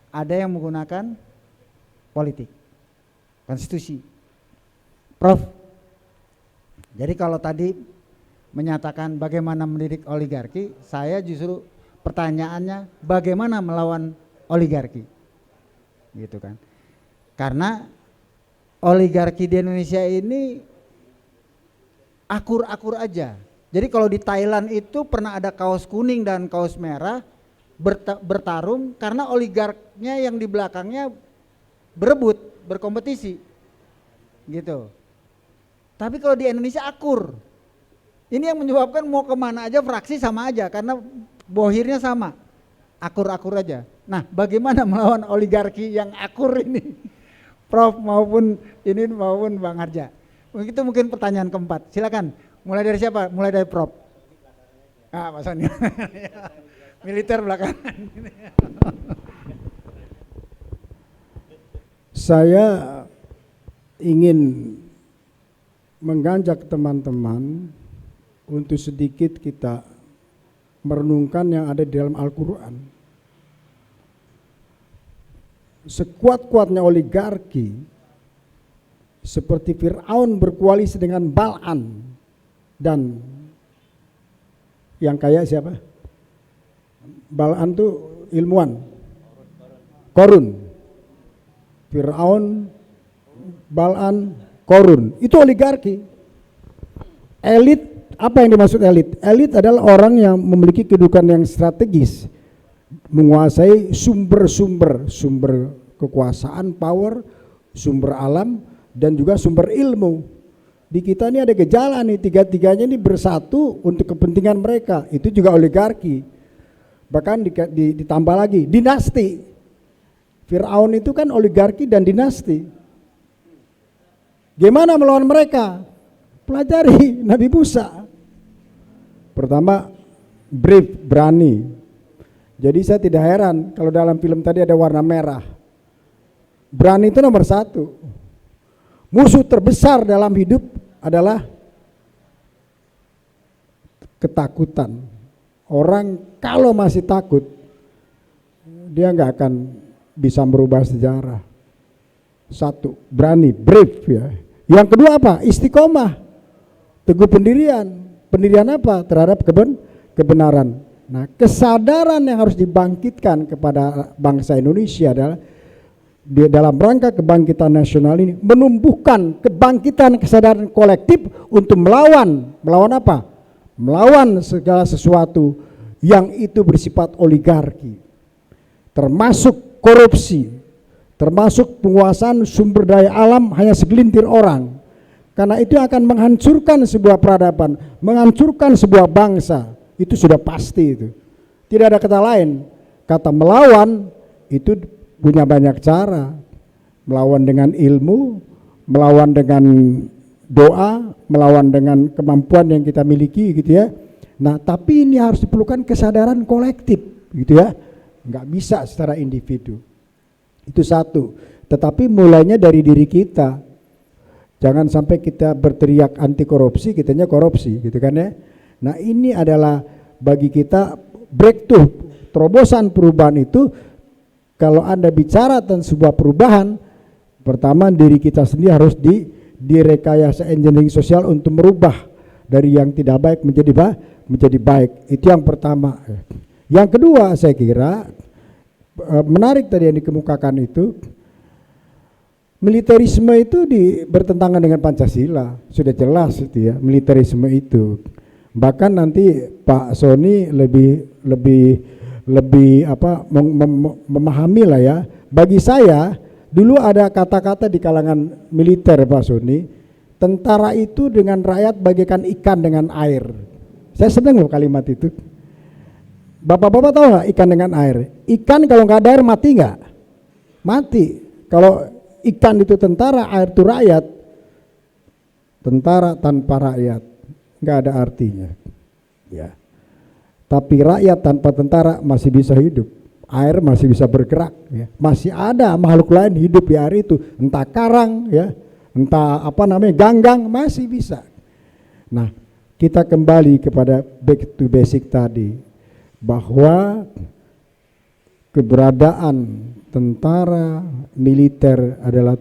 ada yang menggunakan politik, konstitusi. Prof, jadi kalau tadi menyatakan bagaimana mendidik oligarki, saya justru pertanyaannya bagaimana melawan oligarki, gitu kan? Karena oligarki di Indonesia ini akur-akur aja. Jadi kalau di Thailand itu pernah ada kaos kuning dan kaos merah bertarung karena oligarknya yang di belakangnya berebut, berkompetisi, gitu. Tapi kalau di Indonesia akur. Ini yang menyebabkan mau kemana aja fraksi sama aja karena bohirnya sama, akur-akur aja. Nah, bagaimana melawan oligarki yang akur ini, Prof maupun Bang Harja? Itu mungkin pertanyaan keempat. Silakan. Mulai dari siapa? Mulai dari Prof. Mas Sony. Militer belakangan. Saya ingin mengajak teman-teman untuk sedikit kita merenungkan yang ada di dalam Al-Quran. Sekuat-kuatnya oligarki seperti Fir'aun berkoalisi dengan Bal'an dan yang kaya siapa? Bal'an itu ilmuwan, Korun. Fir'aun, Bal'an, Korun, itu oligarki. Elit, apa yang dimaksud elit? Elit adalah orang yang memiliki kedudukan yang strategis, menguasai sumber kekuasaan, power, sumber alam, dan juga sumber ilmu. Di kita ini ada gejala nih, tiga-tiganya ini bersatu untuk kepentingan mereka. Itu juga oligarki. Bahkan ditambah lagi dinasti. Fir'aun itu kan oligarki dan dinasti. Gimana melawan mereka? Pelajari Nabi Musa. Pertama, brief, berani. Jadi saya tidak heran kalau dalam film tadi ada warna merah. Berani itu nomor 1. Musuh terbesar dalam hidup adalah ketakutan. Orang kalau masih takut, dia nggak akan bisa merubah sejarah. 1, berani, brave ya. Yang kedua apa? Istiqomah, teguh pendirian. Pendirian apa? Terhadap kebenaran. Nah, kesadaran yang harus dibangkitkan kepada bangsa Indonesia adalah di dalam rangka kebangkitan nasional ini menumbuhkan kebangkitan kesadaran kolektif untuk melawan apa? Melawan segala sesuatu yang itu bersifat oligarki, termasuk korupsi, termasuk penguasaan sumber daya alam hanya segelintir orang, Karena itu akan menghancurkan sebuah peradaban, menghancurkan sebuah bangsa. Itu sudah pasti itu. Tidak ada kata lain. Kata melawan itu punya banyak cara. Melawan dengan ilmu, melawan dengan doa, melawan dengan kemampuan yang kita miliki gitu ya. Nah, tapi ini harus diperlukan kesadaran kolektif gitu ya. Nggak bisa secara individu. Itu satu. Tetapi mulainya dari diri kita. Jangan sampai kita berteriak anti korupsi, kitanya korupsi gitu kan ya. Nah, ini adalah bagi kita breakthrough, terobosan perubahan itu. Kalau Anda bicara tentang sebuah perubahan, pertama diri kita sendiri harus direkayasa engineering sosial untuk merubah dari yang tidak baik menjadi baik. Itu yang pertama. Yang kedua, saya kira menarik tadi yang dikemukakan itu, militerisme itu bertentangan dengan Pancasila, sudah jelas itu ya, militerisme itu. Bahkan nanti Pak Sony lebih memahami lah ya. Bagi saya dulu ada kata-kata di kalangan militer Pak Sony, tentara itu dengan rakyat bagaikan ikan dengan air. Saya senang loh kalimat itu. Bapak-bapak tahu nggak ikan dengan air? Ikan kalau nggak ada air mati nggak? Mati. Kalau ikan itu tentara, air itu rakyat. Tentara tanpa rakyat nggak ada artinya. Ya. Tapi rakyat tanpa tentara masih bisa hidup. Air masih bisa bergerak. Ya. Masih ada makhluk lain hidup di air itu. Entah karang, ya, entah ganggang masih bisa. Nah, kita kembali kepada back to basic tadi, bahwa keberadaan tentara militer adalah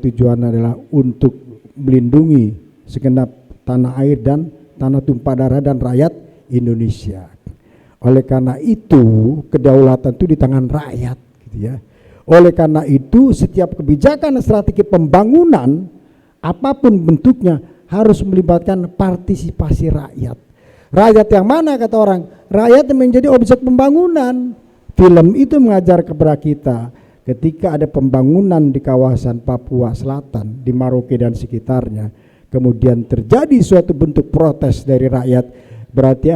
untuk melindungi segenap tanah air dan tanah tumpah darah dan rakyat Indonesia. Oleh karena itu kedaulatan itu di tangan rakyat gitu ya. Oleh karena itu setiap kebijakan strategi pembangunan apapun bentuknya harus melibatkan partisipasi rakyat. Rakyat yang mana kata orang? Rakyat yang menjadi objek pembangunan. Film itu mengajar kepada kita ketika ada pembangunan di kawasan Papua Selatan, di Merauke dan sekitarnya, kemudian terjadi suatu bentuk protes dari rakyat, berarti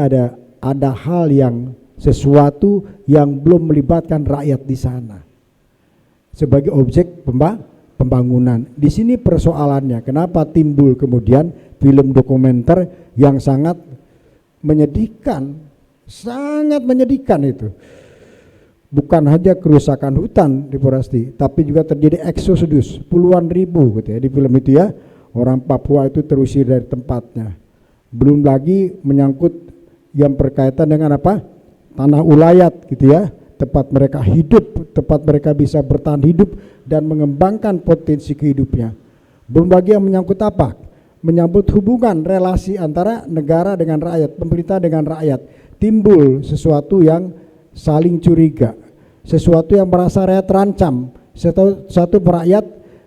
ada hal yang sesuatu yang belum melibatkan rakyat di sana sebagai objek pembangunan. Di sini persoalannya, kenapa timbul kemudian film dokumenter yang sangat menyedihkan itu. Bukan hanya kerusakan hutan deforestasi, tapi juga terjadi eksodus puluhan ribu gitu ya di film itu ya. Orang Papua itu terusir dari tempatnya. Belum lagi menyangkut yang berkaitan dengan tanah ulayat gitu ya, tempat mereka hidup, tempat mereka bisa bertahan hidup dan mengembangkan potensi kehidupnya. Belum lagi yang menyangkut menyambut hubungan relasi antara negara dengan rakyat, pemerintah dengan rakyat. Timbul sesuatu yang saling curiga, sesuatu yang merasa rakyat terancam, satu rakyat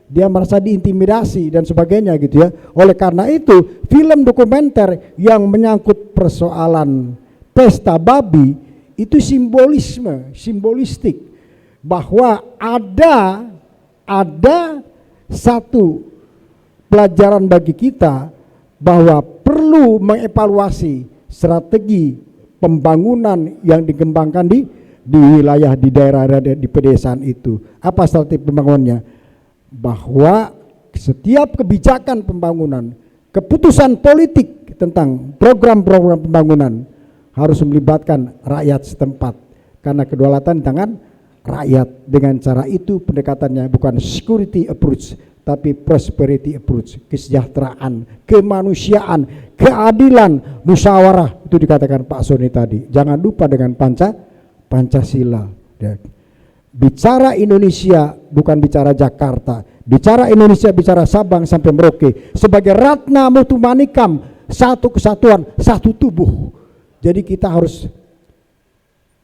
dia merasa diintimidasi dan sebagainya gitu ya. Oleh karena itu film dokumenter yang menyangkut persoalan pesta babi itu simbolistik bahwa ada satu pelajaran bagi kita bahwa perlu mengevaluasi strategi pembangunan yang dikembangkan di wilayah, di daerah, di pedesaan itu. Apa strategi pembangunannya? Bahwa setiap kebijakan pembangunan, keputusan politik tentang program-program pembangunan harus melibatkan rakyat setempat, karena kedaulatan di tangan rakyat. Dengan cara itu pendekatannya bukan security approach, tapi prosperity approach, kesejahteraan, kemanusiaan, keadilan, musyawarah. Itu dikatakan Pak Sony tadi. Jangan lupa dengan Pancasila. Bicara Indonesia bukan bicara Jakarta. Bicara Indonesia bicara Sabang sampai Merauke sebagai Ratna Mutu Manikam, satu kesatuan, satu tubuh. Jadi kita harus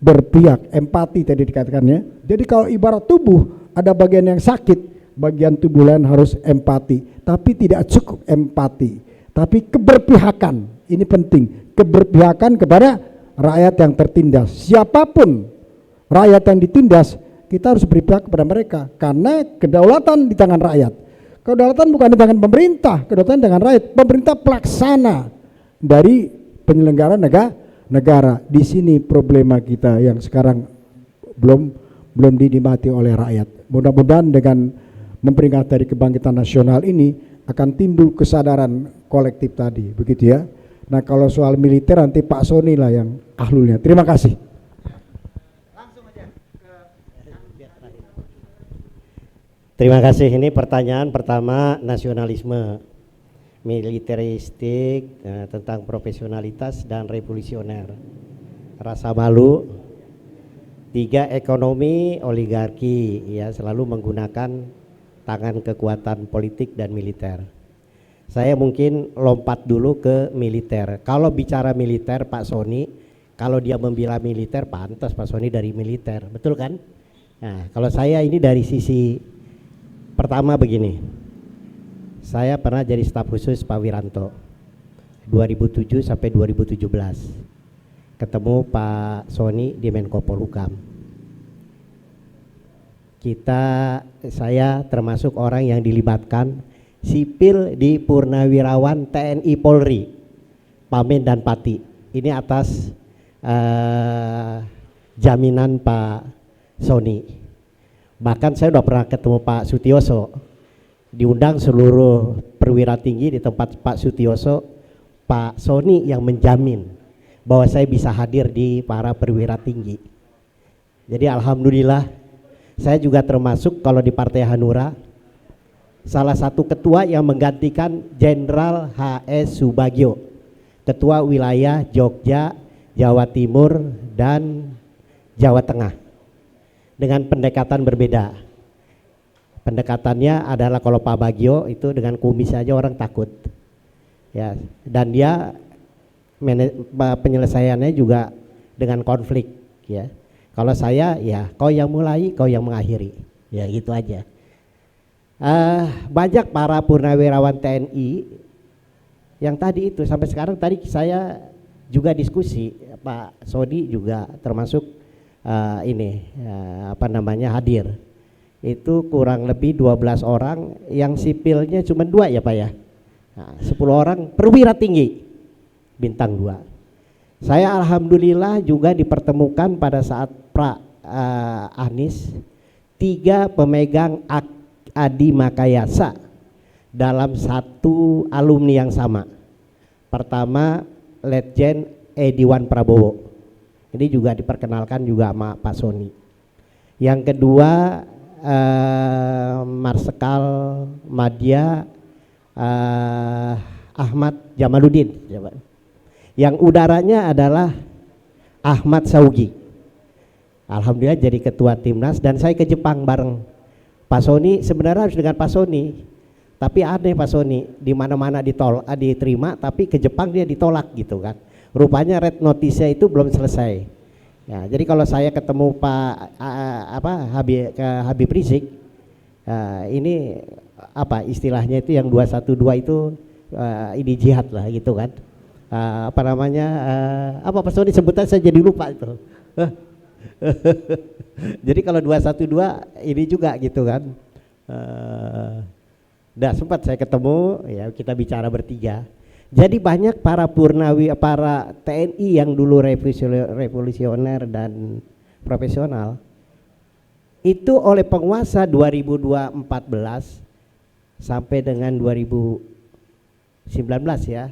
berpihak, empati tadi dikatakannya. Jadi kalau ibarat tubuh ada bagian yang sakit, bagian tubuh lain harus empati. Tapi tidak cukup empati, tapi keberpihakan. Ini penting, keberpihakan kepada rakyat yang tertindas. Siapapun rakyat yang ditindas, kita harus berpihak kepada mereka, karena kedaulatan di tangan rakyat. Kedaulatan bukan di tangan pemerintah, kedaulatan dengan rakyat. Pemerintah pelaksana dari penyelenggara negara. Di sini problema kita yang sekarang belum dinikmati oleh rakyat. Mudah-mudahan dengan memperingati Hari Kebangkitan Nasional ini akan timbul kesadaran kolektif tadi, begitu ya. Nah, kalau soal militer nanti Pak Sony lah yang ahlunya. Terima kasih. Terima kasih. Ini pertanyaan pertama, nasionalisme, militeristik, tentang profesionalitas dan revolusioner, rasa malu. 3, ekonomi, oligarki, ya, selalu menggunakan tangan kekuatan politik dan militer. Saya mungkin lompat dulu ke militer. Kalau bicara militer, Pak Sony, kalau dia membela militer, pantas Pak Sony dari militer, betul kan? Nah, kalau saya ini dari sisi pertama begini, saya pernah jadi staf khusus Pak Wiranto 2007 sampai 2017. Ketemu Pak Sony di Menko Polhukam. Saya termasuk orang yang dilibatkan sipil di Purnawirawan TNI Polri, Pamen dan Pati. Ini atas jaminan Pak Sony. Bahkan saya udah pernah ketemu Pak Sutioso, diundang seluruh perwira tinggi di tempat Pak Sutioso, Pak Sony yang menjamin bahwa saya bisa hadir di para perwira tinggi. Jadi alhamdulillah saya juga termasuk kalau di Partai Hanura salah satu ketua yang menggantikan Jenderal HS Subagio, ketua wilayah Jogja, Jawa Timur dan Jawa Tengah, dengan pendekatan berbeda. Pendekatannya adalah kalau Pak Bagio itu dengan kumis saja orang takut, ya, dan dia penyelesaiannya juga dengan konflik, ya. Kalau saya, ya, kau yang mulai, kau yang mengakhiri, ya, gitu aja. Banyak para purnawirawan TNI yang tadi itu sampai sekarang, tadi saya juga diskusi, Pak Sony juga termasuk hadir. Itu kurang lebih 12 orang, yang sipilnya cuma 2 ya Pak ya. Nah, 10 orang perwira tinggi bintang 2. Saya alhamdulillah juga dipertemukan pada saat Anies 3 pemegang Adi Makayasa dalam satu alumni yang sama. Pertama Letjen Ediwan Prabowo, ini juga diperkenalkan juga sama Pak Sony. Yang kedua Marsekal Madya Ahmad Jamaluddin. Yang udaranya adalah Ahmad Saugi. Alhamdulillah jadi ketua timnas, dan saya ke Jepang bareng Pak Sony. Sebenarnya harus dengan Pak Sony, tapi aneh Pak Sony di mana-mana diterima, tapi ke Jepang dia ditolak gitu kan. Rupanya red notice-nya itu belum selesai. Ya, jadi kalau saya ketemu Pak Habib Rizik, ini apa istilahnya itu yang 212 itu ini jihad lah gitu kan. Apa Pak Sony sebutan saya jadi lupa itu. Jadi kalau 212 ini juga gitu kan. Sempat saya ketemu, ya kita bicara bertiga. Jadi banyak para para TNI yang dulu revolusioner dan profesional itu oleh penguasa 2014 sampai dengan 2019 ya,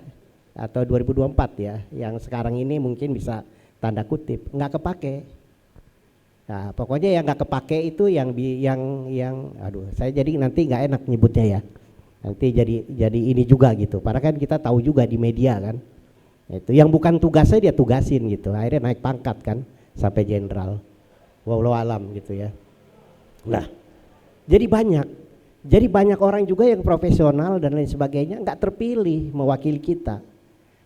atau 2024 ya, yang sekarang ini mungkin bisa tanda kutip nggak kepake. Nah, pokoknya yang nggak kepake itu yang aduh, saya jadi nanti nggak enak nyebutnya ya. Nanti jadi ini juga gitu. Padahal kan kita tahu juga di media kan. Itu yang bukan tugasnya dia tugasin gitu. Akhirnya naik pangkat kan sampai jenderal. Wallahu alam gitu ya. Nah, jadi banyak orang juga yang profesional dan lain sebagainya nggak terpilih mewakili kita.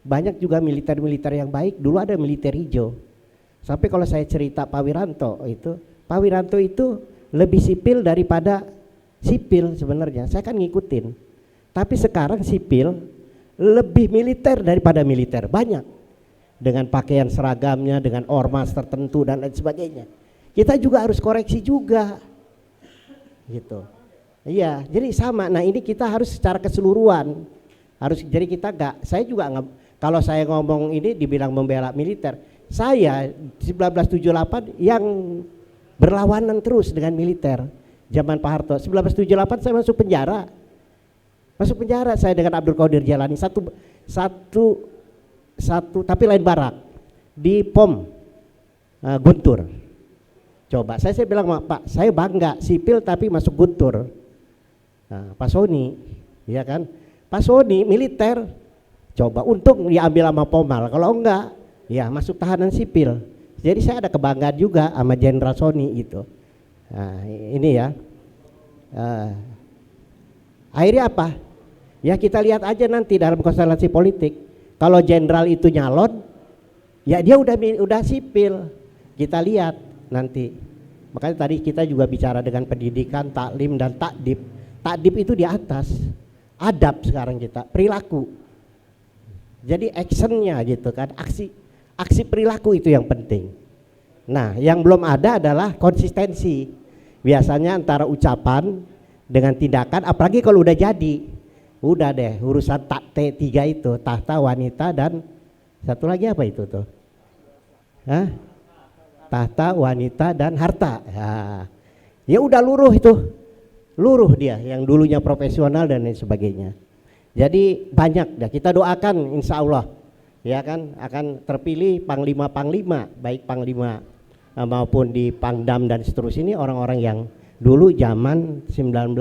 Banyak juga militer-militer yang baik. Dulu ada militer hijau. Sampai kalau saya cerita Pak Wiranto itu lebih sipil daripada sipil sebenarnya. Saya kan ngikutin. Tapi sekarang sipil lebih militer daripada militer, banyak. Dengan pakaian seragamnya, dengan ormas tertentu dan lain sebagainya. Kita juga harus koreksi juga. Gitu. Iya, jadi sama. Nah ini kita harus secara keseluruhan, harus, jadi kita saya juga nggak, kalau saya ngomong ini dibilang membela militer, saya 1978 yang berlawanan terus dengan militer. Zaman Pak Harto, 1978 saya masuk penjara. Saya dengan Abdul Qadir Jalani, satu tapi lain barak di POM Guntur. Coba saya bilang, Pak, saya bangga sipil tapi masuk Guntur. Nah, Pak Soni, ya kan? Pak Soni militer, coba untung diambil sama Pomal, kalau enggak ya masuk tahanan sipil. Jadi saya ada kebanggaan juga sama Jenderal Soni itu. Nah, ini ya. Akhirnya apa? Ya kita lihat aja nanti dalam konstelasi politik. Kalau jenderal itu nyalon, ya dia udah sipil. Kita lihat nanti. Makanya tadi kita juga bicara dengan pendidikan, taklim dan takdib. Takdib itu di atas. Adab sekarang kita, perilaku. Jadi actionnya gitu kan, aksi perilaku itu yang penting. Nah, yang belum ada adalah konsistensi. Biasanya antara ucapan dengan tindakan, apalagi kalau udah jadi, udah deh urusan T3 itu, tahta, wanita, dan satu lagi apa itu tuh? Hah? Tahta, wanita, dan harta. Ya udah luruh itu, luruh dia yang dulunya profesional dan lain sebagainya. Jadi banyak dah, kita doakan insya Allah ya kan akan terpilih panglima-panglima, baik panglima maupun di Pangdam dan seterusnya, ini orang-orang yang dulu zaman 19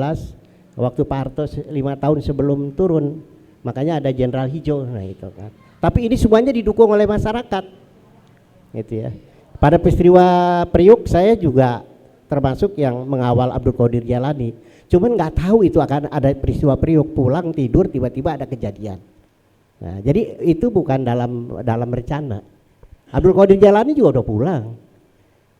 waktu Pak Harto 5 tahun sebelum turun, makanya ada Jenderal Hijau. Nah itu kan, tapi ini semuanya didukung oleh masyarakat gitu ya. Pada peristiwa Priuk saya juga termasuk yang mengawal Abdul Qadir Jalani, cuman nggak tahu itu akan ada peristiwa Priuk, pulang tidur tiba-tiba ada kejadian. Nah, jadi itu bukan dalam rencana. Abdul Qadir Jalani juga udah pulang.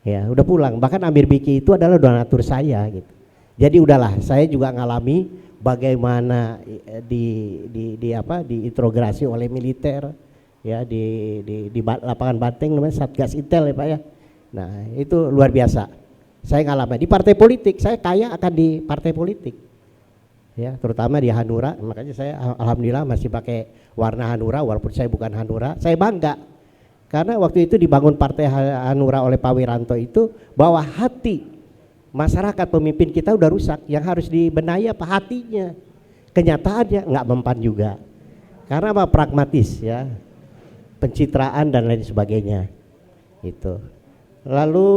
Ya, udah pulang. Bahkan Amir Biki itu adalah donatur saya gitu. Jadi udahlah, saya juga ngalami bagaimana diintegrasi oleh militer ya di lapangan Banteng, namanya Satgas Intel ya Pak ya. Nah, itu luar biasa. Saya ngalamin di partai politik, saya kaya akan di partai politik. Ya, terutama di Hanura, makanya saya alhamdulillah masih pakai warna Hanura walaupun saya bukan Hanura. Saya bangga karena waktu itu dibangun partai Hanura oleh Pak Wiranto itu bahwa hati masyarakat pemimpin kita udah rusak, yang harus dibenahi apa hatinya. Kenyataannya nggak mempan juga. Karena apa? Pragmatis ya. Pencitraan dan lain sebagainya. Itu. Lalu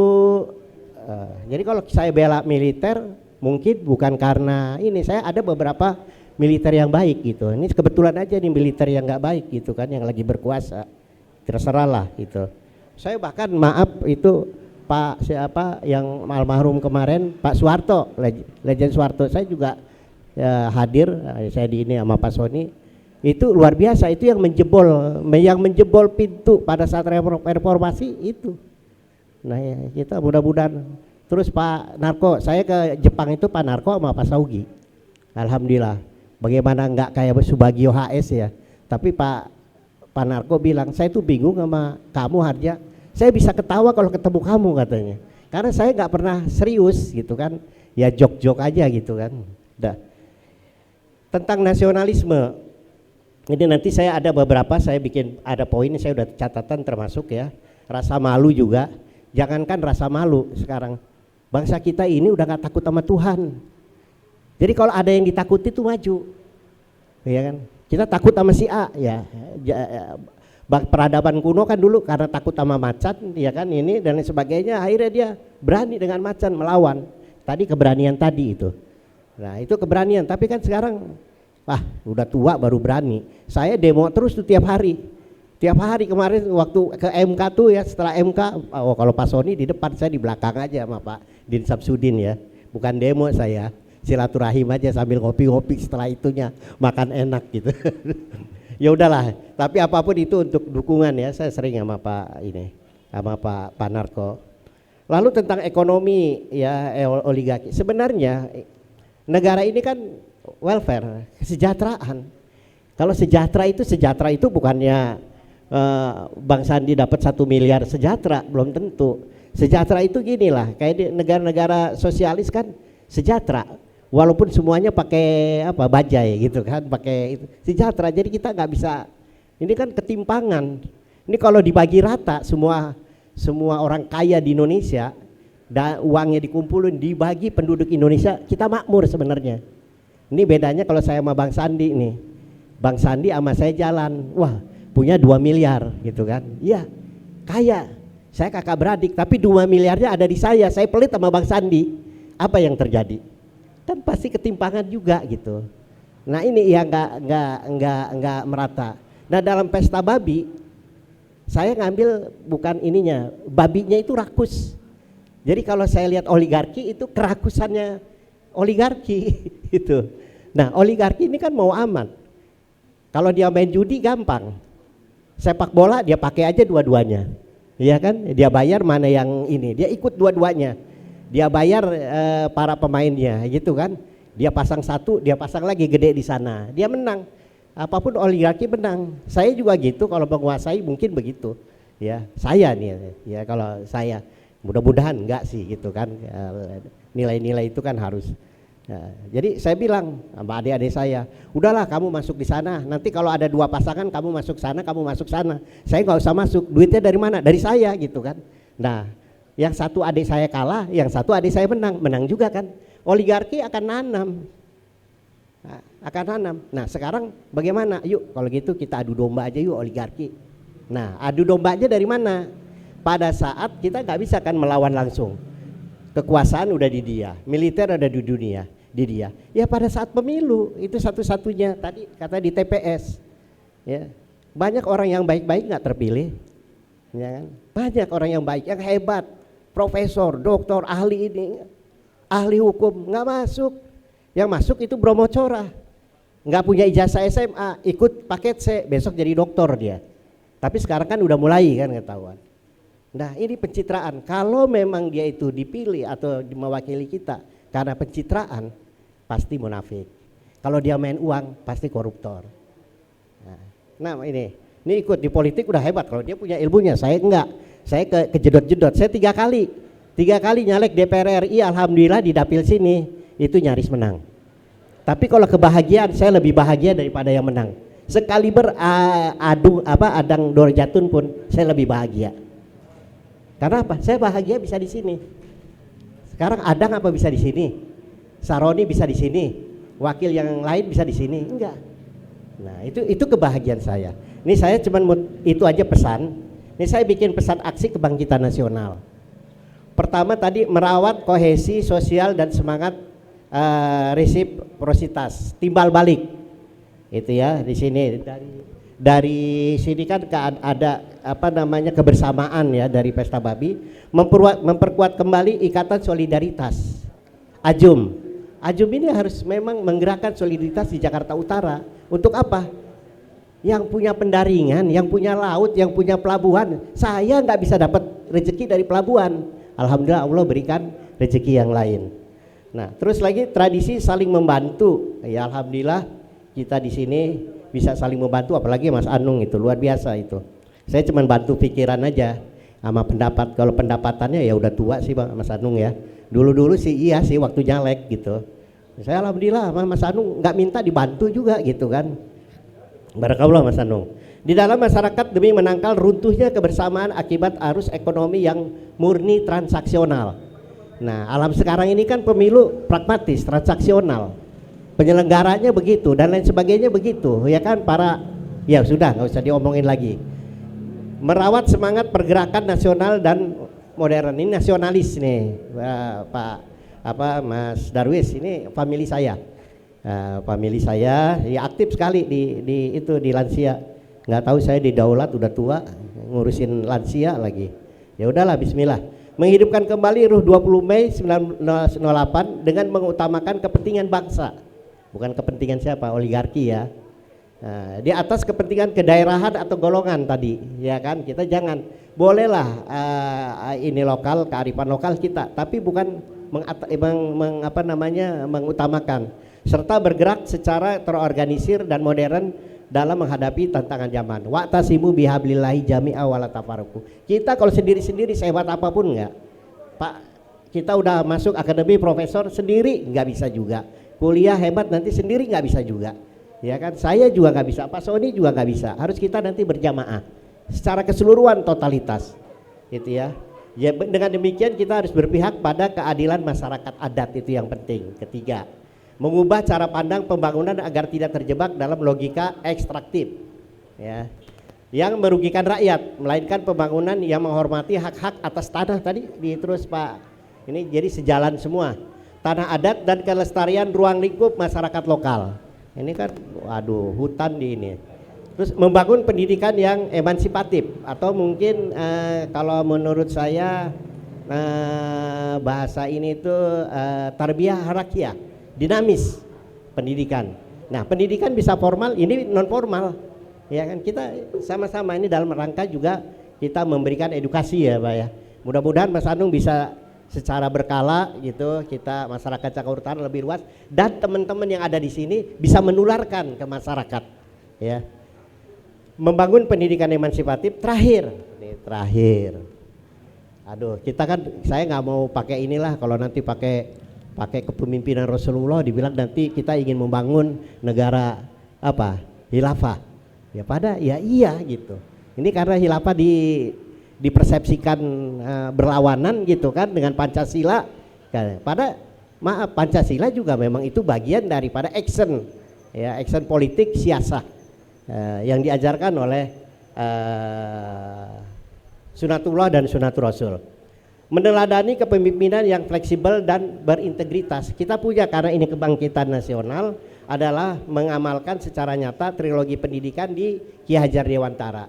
jadi kalau saya bela militer mungkin bukan karena ini, saya ada beberapa militer yang baik gitu. Ini kebetulan aja nih militer yang nggak baik gitu kan, yang lagi berkuasa. Terserahlah gitu. Saya bahkan maaf itu Pak siapa yang almarhum kemarin, Pak Soeharto, Legend Soeharto, saya juga hadir, saya di ini sama Pak Soni. Itu luar biasa, itu yang menjebol pintu pada saat reformasi itu. Nah ya, kita mudah-mudahan. Terus Pak Narko, saya ke Jepang itu Pak Narko sama Pak Saugi. Alhamdulillah. Bagaimana enggak kayak Subagio HS ya. Tapi Pak Narko bilang, saya tuh bingung sama kamu Harja. Saya bisa ketawa kalau ketemu kamu katanya. Karena saya nggak pernah serius gitu kan. Ya jok-jok aja gitu kan. Dah. Tentang nasionalisme. Ini nanti saya ada beberapa, saya bikin ada poin, saya udah catatan termasuk ya. Rasa malu juga. Jangankan rasa malu sekarang, bangsa kita ini udah gak takut sama Tuhan. Jadi kalau ada yang ditakuti itu maju, ya kan? Kita takut sama si A, ya. Peradaban kuno kan dulu karena takut sama macan, ya kan ini dan lain sebagainya, akhirnya dia berani dengan macan melawan. Tadi keberanian tadi itu. Nah itu keberanian, tapi kan sekarang, udah tua baru berani. Saya demo terus tuh tiap hari. Tiap hari kemarin waktu ke MK tuh ya, setelah MK, kalau Pak Soni di depan, saya di belakang aja sama Pak Din Samsudin ya. Bukan demo saya, silaturahim aja sambil ngopi-ngopi, setelah itunya makan enak gitu. Ya udahlah, tapi apapun itu untuk dukungan ya, saya sering sama Pak ini, sama Pak Narko. Lalu tentang ekonomi ya, oligarki. Sebenarnya negara ini kan welfare, kesejahteraan. Kalau sejahtera itu bukannya Bang Sandi dapat 1 miliar sejahtera, belum tentu. Sejahtera itu gini lah, kayak di negara-negara sosialis kan sejahtera. walaupun semuanya pakai apa bajai gitu kan, pakai itu sejahtera. Jadi kita nggak bisa, ini kan ketimpangan. Ini kalau dibagi rata semua orang kaya di Indonesia, uangnya dikumpulin dibagi penduduk Indonesia, kita makmur sebenarnya. Ini bedanya kalau saya sama Bang Sandi nih. Bang Sandi sama saya jalan, wah punya 2 miliar gitu kan. Iya, kaya. Saya kakak beradik, tapi 2 miliarnya ada di saya pelit sama Bang Sandi. Apa yang terjadi? Kan pasti ketimpangan juga gitu. Nah ini yang nggak merata. Nah dalam pesta babi, saya ngambil bukan ininya, babinya itu rakus. Jadi kalau saya lihat oligarki itu kerakusannya oligarki itu. Nah oligarki ini kan mau aman. Kalau dia main judi gampang, sepak bola dia pakai aja dua-duanya, iya kan? Dia bayar mana yang ini, dia ikut dua-duanya. Dia bayar para pemainnya gitu kan. Dia pasang satu, dia pasang lagi gede di sana. Dia menang. Apapun oligarki menang. Saya juga gitu kalau menguasai mungkin begitu. Ya, saya nih ya kalau saya mudah-mudahan enggak sih gitu kan. Nilai-nilai itu kan harus. Jadi saya bilang sama adik-adik saya, udahlah kamu masuk di sana. Nanti kalau ada 2 pasangan kamu masuk sana, kamu masuk sana. Saya nggak usah masuk. Duitnya dari mana? Dari saya gitu kan. Nah, yang satu adik saya kalah, yang satu adik saya menang juga kan. Oligarki akan nanam. Nah sekarang bagaimana? Yuk kalau gitu kita adu domba aja yuk oligarki. Nah adu dombanya dari mana? Pada saat kita nggak bisa kan melawan langsung. Kekuasaan udah di dia, militer ada di dunia, di dia. Ya pada saat pemilu itu satu-satunya tadi kata di TPS. Ya banyak orang yang baik-baik nggak terpilih. Ya kan? Banyak orang yang baik, yang hebat. Profesor, doktor, ahli ini, ahli hukum nggak masuk. Yang masuk itu Bromo Cora, nggak punya ijazah SMA, ikut paket C, besok jadi doktor dia. Tapi sekarang kan udah mulai kan ketahuan. Nah ini pencitraan. Kalau memang dia itu dipilih atau mewakili kita karena pencitraan, pasti munafik. Kalau dia main uang, pasti koruptor. Nah ini ikut di politik udah hebat. Kalau dia punya ilmunya, saya enggak. Saya kejedot-jedot. Saya 3 kali nyalek DPR RI, alhamdulillah di dapil sini itu nyaris menang. Tapi kalau kebahagiaan, saya lebih bahagia daripada yang menang. Sekali adang dorjatun pun saya lebih bahagia. Karena apa? Saya bahagia bisa di sini. Sekarang adang apa bisa di sini? Saroni bisa di sini. Wakil yang lain bisa di sini? Enggak. Nah, itu kebahagiaan saya. Ini saya cuman itu aja pesan. Ini saya bikin pesan aksi kebangkitan nasional. Pertama tadi merawat kohesi sosial dan semangat resiprositas, timbal balik. Itu ya di sini dari sini kan ada apa namanya kebersamaan ya dari pesta babi, memperkuat kembali ikatan solidaritas. Ajum ini harus memang menggerakkan solidaritas di Jakarta Utara. Untuk apa? Yang punya pendaringan, yang punya laut, yang punya pelabuhan. Saya nggak bisa dapat rezeki dari pelabuhan. Alhamdulillah Allah berikan rezeki yang lain. Nah, terus lagi tradisi saling membantu. Ya alhamdulillah kita di sini bisa saling membantu, apalagi Mas Anung itu luar biasa itu. Saya cuma bantu pikiran aja sama pendapat. Kalau pendapatannya ya udah tua sih Bang Mas Anung ya. Dulu sih iya sih waktu nyalek gitu. Saya alhamdulillah sama Mas Anung nggak minta dibantu juga gitu kan. Barakallah Mas Anung. Di dalam masyarakat demi menangkal runtuhnya kebersamaan akibat arus ekonomi yang murni transaksional. Nah, alam sekarang ini kan pemilu pragmatis, transaksional. Penyelenggaranya begitu dan lain sebagainya begitu, ya kan ya sudah nggak usah diomongin lagi. Merawat semangat pergerakan nasional dan modern, ini nasionalis nih, Mas Darwis, ini family saya. Family saya ya aktif sekali di lansia. Nggak tahu saya di Daulat udah tua ngurusin lansia lagi. Ya udahlah bismillah. Menghidupkan kembali ruh 20 Mei 1908 dengan mengutamakan kepentingan bangsa. Bukan kepentingan siapa, oligarki ya. Di atas kepentingan kedaerahan atau golongan tadi, ya kan? Kita jangan bolehlah ini lokal, kearifan lokal kita, tapi bukan mengutamakan serta bergerak secara terorganisir dan modern dalam menghadapi tantangan zaman. Wa'tasimu bihablillahi jami'a wala tafarraqu. Kita kalau sendiri-sendiri sehebat apapun enggak. Pak, kita udah masuk akademi profesor sendiri enggak bisa juga. kuliah hebat nanti sendiri nggak bisa juga, ya kan? Saya juga nggak bisa, Pak Sony juga nggak bisa. Harus kita nanti berjamaah secara keseluruhan totalitas, gitu ya. Ya dengan demikian kita harus berpihak pada keadilan masyarakat adat, itu yang penting. Ketiga, mengubah cara pandang pembangunan agar tidak terjebak dalam logika ekstraktif, ya, yang merugikan rakyat, melainkan pembangunan yang menghormati hak-hak atas tanah tadi terus Pak. Ini jadi sejalan semua. Tanah adat dan kelestarian ruang lingkup masyarakat lokal. Ini kan waduh hutan di ini. Terus membangun pendidikan yang emansipatif atau mungkin kalau menurut saya bahasa ini tuh tarbiyah harakiyah, dinamis pendidikan. Nah, pendidikan bisa formal, ini non formal. Ya kan, kita sama-sama ini dalam rangka juga kita memberikan edukasi ya Pak ya. Mudah-mudahan Mas Anung bisa secara berkala gitu, kita masyarakat Jakarta Utara lebih luas dan teman-teman yang ada di sini bisa menularkan ke masyarakat ya. Membangun pendidikan emansipatif terakhir. Aduh, kita kan saya nggak mau pakai inilah kalau nanti pakai kepemimpinan Rasulullah dibilang nanti kita ingin membangun negara apa? Khilafah. Ya pada ya iya gitu. Ini karena khilafah dipersepsikan berlawanan gitu kan dengan Pancasila. Pada maaf, Pancasila juga memang itu bagian daripada action ya, action politik siasah yang diajarkan oleh Sunatullah dan Sunatul Rasul. Meneladani kepemimpinan yang fleksibel dan berintegritas. Kita punya karena ini kebangkitan nasional adalah mengamalkan secara nyata trilogi pendidikan di Ki Hajar Dewantara.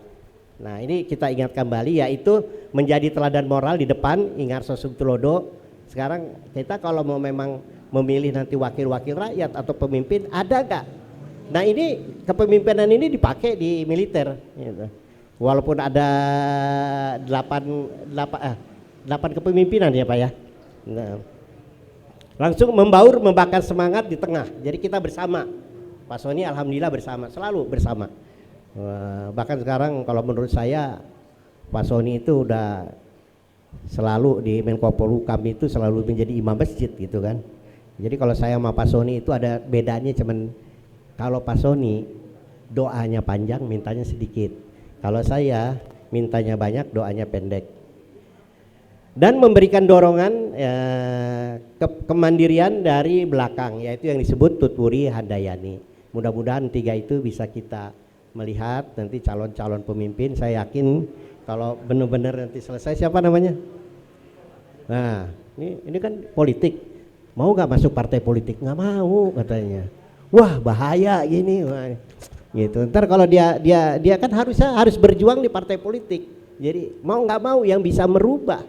Nah, ini kita ingat kembali yaitu menjadi teladan moral di depan Ingar Sosum Tulodo. Sekarang kita kalau mau memang memilih nanti wakil-wakil rakyat atau pemimpin ada gak? Nah, ini kepemimpinan ini dipakai di militer gitu. Walaupun ada 8 kepemimpinan ya Pak ya. Nah, langsung membakar semangat di tengah. Jadi kita bersama. Pak Sony alhamdulillah bersama, selalu bersama. Bahkan sekarang kalau menurut saya Pak Sony itu udah selalu di Menko Polhukam itu selalu menjadi imam masjid gitu kan. Jadi kalau saya sama Pak Sony itu ada bedanya, cuman kalau Pak Sony doanya panjang, mintanya sedikit. Kalau saya mintanya banyak, doanya pendek. Dan memberikan dorongan kemandirian dari belakang, yaitu yang disebut Tutwuri Handayani. Mudah-mudahan 3 itu bisa kita melihat nanti calon-calon pemimpin. Saya yakin kalau benar-benar nanti selesai, siapa namanya? Nah, ini kan politik. Mau nggak masuk partai politik? Nggak mau katanya. Wah bahaya gini, wah, gitu. Ntar kalau dia kan harus berjuang di partai politik. Jadi mau nggak mau yang bisa merubah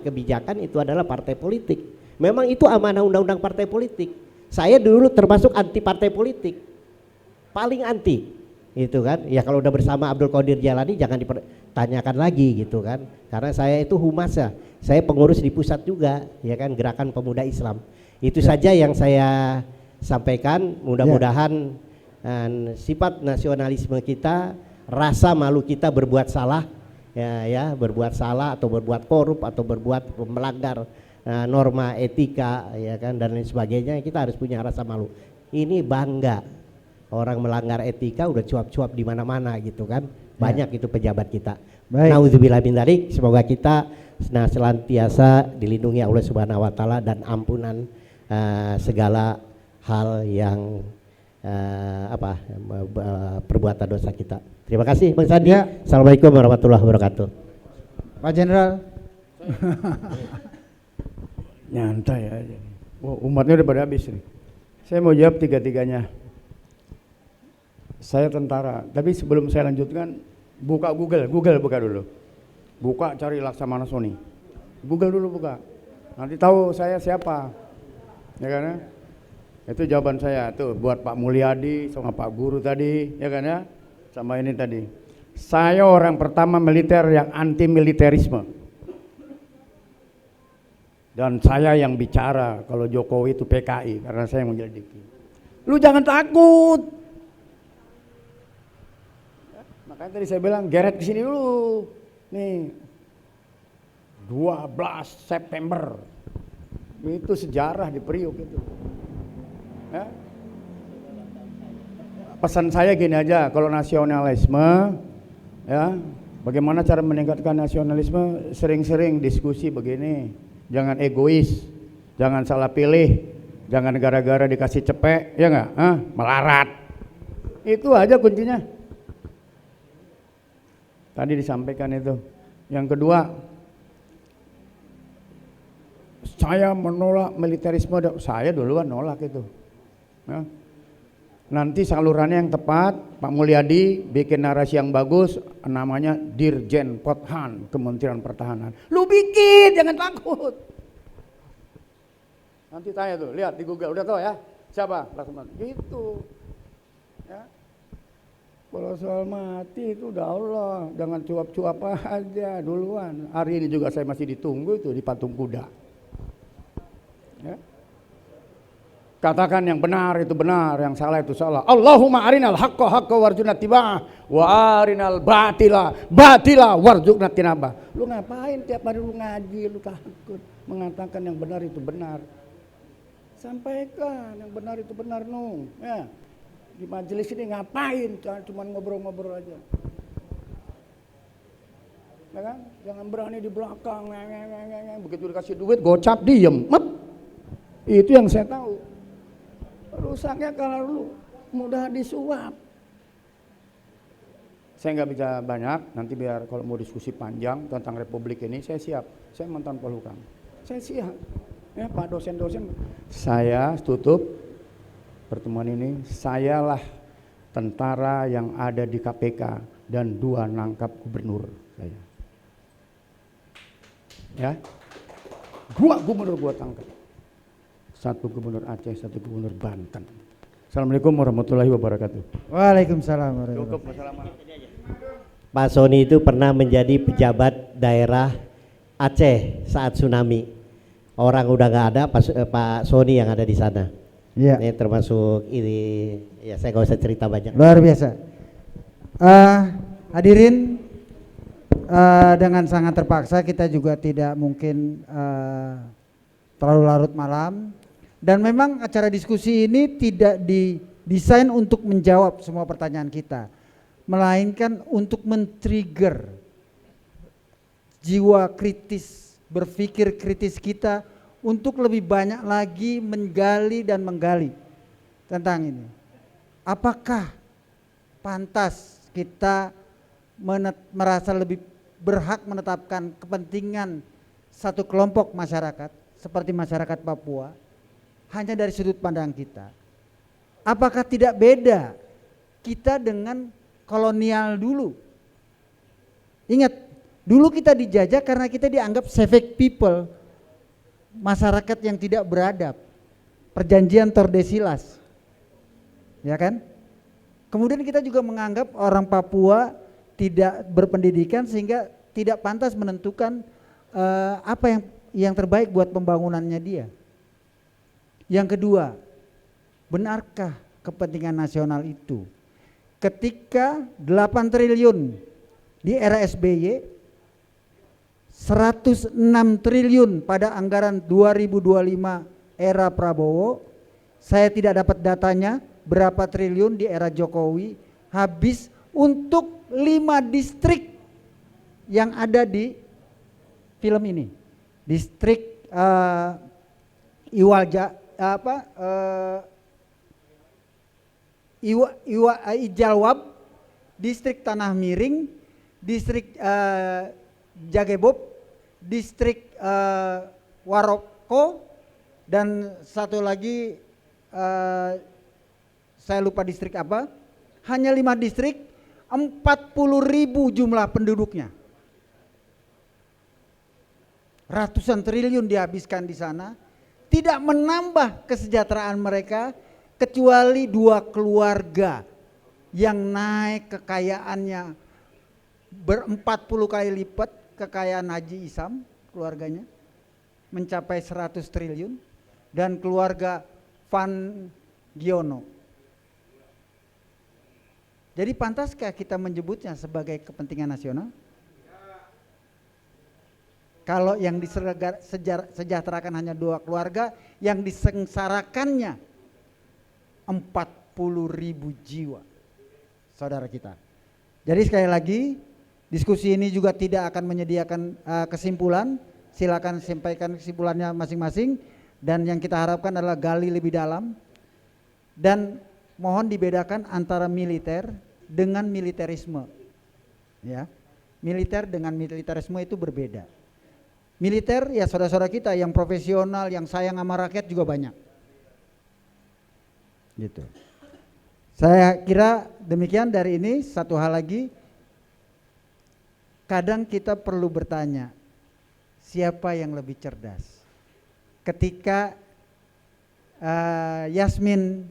kebijakan itu adalah partai politik. Memang itu amanah undang-undang partai politik. Saya dulu termasuk anti partai politik, paling anti. Itu kan ya, kalau udah bersama Abdul Qadir Jalani jangan dipertanyakan lagi gitu kan, karena saya itu humas ya, saya pengurus di pusat juga ya kan, Gerakan Pemuda Islam. Itu saja yang saya sampaikan. Mudah-mudahan sifat nasionalisme kita, rasa malu kita berbuat salah ya berbuat salah atau berbuat korup atau berbuat melanggar norma etika ya kan dan lain sebagainya, kita harus punya rasa malu. Ini bangga orang melanggar etika udah cuap-cuap di mana-mana gitu kan. Banyak itu pejabat kita. Nauzubillah min dzalik. Semoga kita senantiasa dilindungi Allah Subhanahu wa taala dan ampunan segala hal yang perbuatan dosa kita. Terima kasih Bang Sandi. Ya. Assalamualaikum warahmatullahi wabarakatuh. Pak Jenderal. Nyantai aja. Umatnya udah pada habis nih. Saya mau jawab 3-tiganya. Saya tentara, tapi sebelum saya lanjutkan, buka Google buka dulu. Buka cari Laksamana Sony. Google dulu buka. Nanti tahu saya siapa. Ya kan ya? Itu jawaban saya tuh buat Pak Mulyadi sama Pak Guru tadi, ya kan ya? Sama ini tadi. Saya orang pertama militer yang anti militerisme. Dan saya yang bicara kalau Jokowi itu PKI karena saya yang menyelidiki. Lu jangan takut. Makanya tadi saya bilang geret kesini dulu. Nih 12 September itu sejarah di Priok itu. Ya. Pesan saya gini aja, kalau nasionalisme, ya, bagaimana cara meningkatkan nasionalisme? Sering-sering diskusi begini, jangan egois, jangan salah pilih, jangan gara-gara dikasih cepek, ya nggak? Melarat. Itu aja kuncinya. Tadi disampaikan itu. Yang kedua, saya menolak militerisme. Saya duluan nolak itu. Ya. Nanti salurannya yang tepat, Pak Mulyadi bikin narasi yang bagus, namanya Dirjen Pothan Kementerian Pertahanan. Lu bikin, jangan takut. Nanti tanya tuh, lihat di Google, udah tahu ya siapa Laksamana. Gitu. Ya. Kalau soal mati itu udah Allah, jangan cuap-cuap aja duluan. Hari ini juga saya masih ditunggu itu di patung kuda. Ya. Katakan yang benar itu benar, yang salah itu salah. Allahumma arinal haqqa haqqa warzuqna tiba'ah wa arinal batila warzuqna tinabah. Lu ngapain tiap hari lu ngaji, lu takut mengatakan yang benar itu benar. Sampaikan yang benar itu benar, Nung. Ya. Di majelis ini ngapain? Cuma ngobrol-ngobrol aja. Ya kan? Jangan berani di belakang. Begitu dikasih duit, gocap diem. Itu yang saya tahu. Rusaknya kalau lu mudah disuap. Saya nggak bisa banyak, nanti biar kalau mau diskusi panjang tentang Republik ini saya siap. Saya mantan Polhukam. Saya siap. Ya Pak dosen-dosen, saya tutup pertemuan ini. Sayalah tentara yang ada di KPK dan 2 nangkap gubernur saya. Ya, 2 gubernur gua tangkap. 1 gubernur Aceh, 1 gubernur Banten. Assalamualaikum warahmatullahi wabarakatuh. Waalaikumsalam warahmatullahi Wassalamualaikum. Pak Sony itu pernah menjadi pejabat daerah Aceh saat tsunami. Orang udah nggak ada, Pak Sony yang ada di sana. Iya. Ini termasuk ini, ya saya nggak usah cerita banyak. Luar biasa. Hadirin, dengan sangat terpaksa kita juga tidak mungkin terlalu larut malam. Dan memang acara diskusi ini tidak didesain untuk menjawab semua pertanyaan kita, melainkan untuk men-trigger jiwa kritis, berpikir kritis kita untuk lebih banyak lagi menggali dan menggali tentang ini. Apakah pantas kita merasa lebih berhak menetapkan kepentingan satu kelompok masyarakat seperti masyarakat Papua hanya dari sudut pandang kita? Apakah tidak beda kita dengan kolonial dulu? Ingat, dulu kita dijajah karena kita dianggap savage people, masyarakat yang tidak beradab, perjanjian Tordesillas, ya kan? Kemudian kita juga menganggap orang Papua tidak berpendidikan sehingga tidak pantas menentukan apa yang terbaik buat pembangunannya dia. Yang kedua, benarkah kepentingan nasional itu? Ketika 8 triliun di era SBY, 106 triliun pada anggaran 2025 era Prabowo, saya tidak dapat datanya berapa triliun di era Jokowi habis untuk 5 distrik yang ada di film ini. Distrik Ijalwab, distrik Tanah Miring, distrik Jagebob, distrik Waroko, dan satu lagi saya lupa distrik apa. Hanya 5 distrik, 40.000 jumlah penduduknya. Ratusan triliun dihabiskan di sana, tidak menambah kesejahteraan mereka kecuali 2 keluarga yang naik kekayaannya 40 kali lipat kekayaan Haji Isam, keluarganya mencapai 100 triliun, dan keluarga Van Giono. Jadi pantaskah kita menyebutnya sebagai kepentingan nasional? Kalau yang disejahterakan hanya 2 keluarga, yang disengsarakannya jiwa saudara kita. Jadi sekali lagi, diskusi ini juga tidak akan menyediakan kesimpulan. Silakan sampaikan kesimpulannya masing-masing, dan yang kita harapkan adalah gali lebih dalam, dan mohon dibedakan antara militer dengan militerisme. Ya, militer dengan militerisme itu berbeda. Militer ya saudara-saudara kita yang profesional, yang sayang sama rakyat juga banyak. Gitu. Saya kira demikian dari ini. Satu hal lagi, kadang kita perlu bertanya, siapa yang lebih cerdas? Ketika Yasmin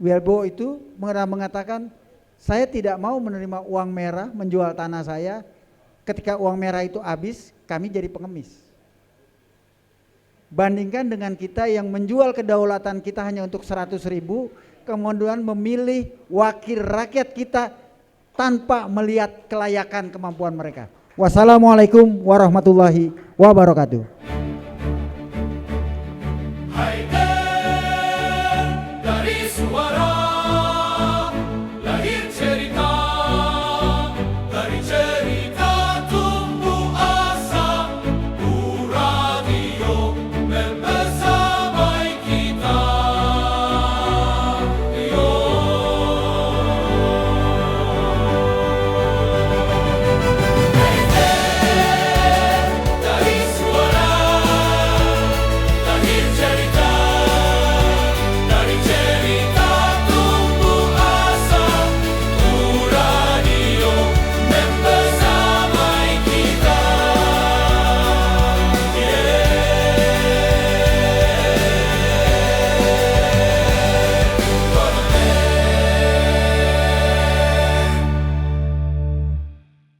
Wielbo itu mengatakan, saya tidak mau menerima uang merah menjual tanah saya. Ketika uang merah itu habis, kami jadi pengemis. Bandingkan dengan kita yang menjual kedaulatan kita hanya untuk 100.000, kemudian memilih wakil rakyat kita tanpa melihat kelayakan kemampuan mereka. Wassalamualaikum warahmatullahi wabarakatuh.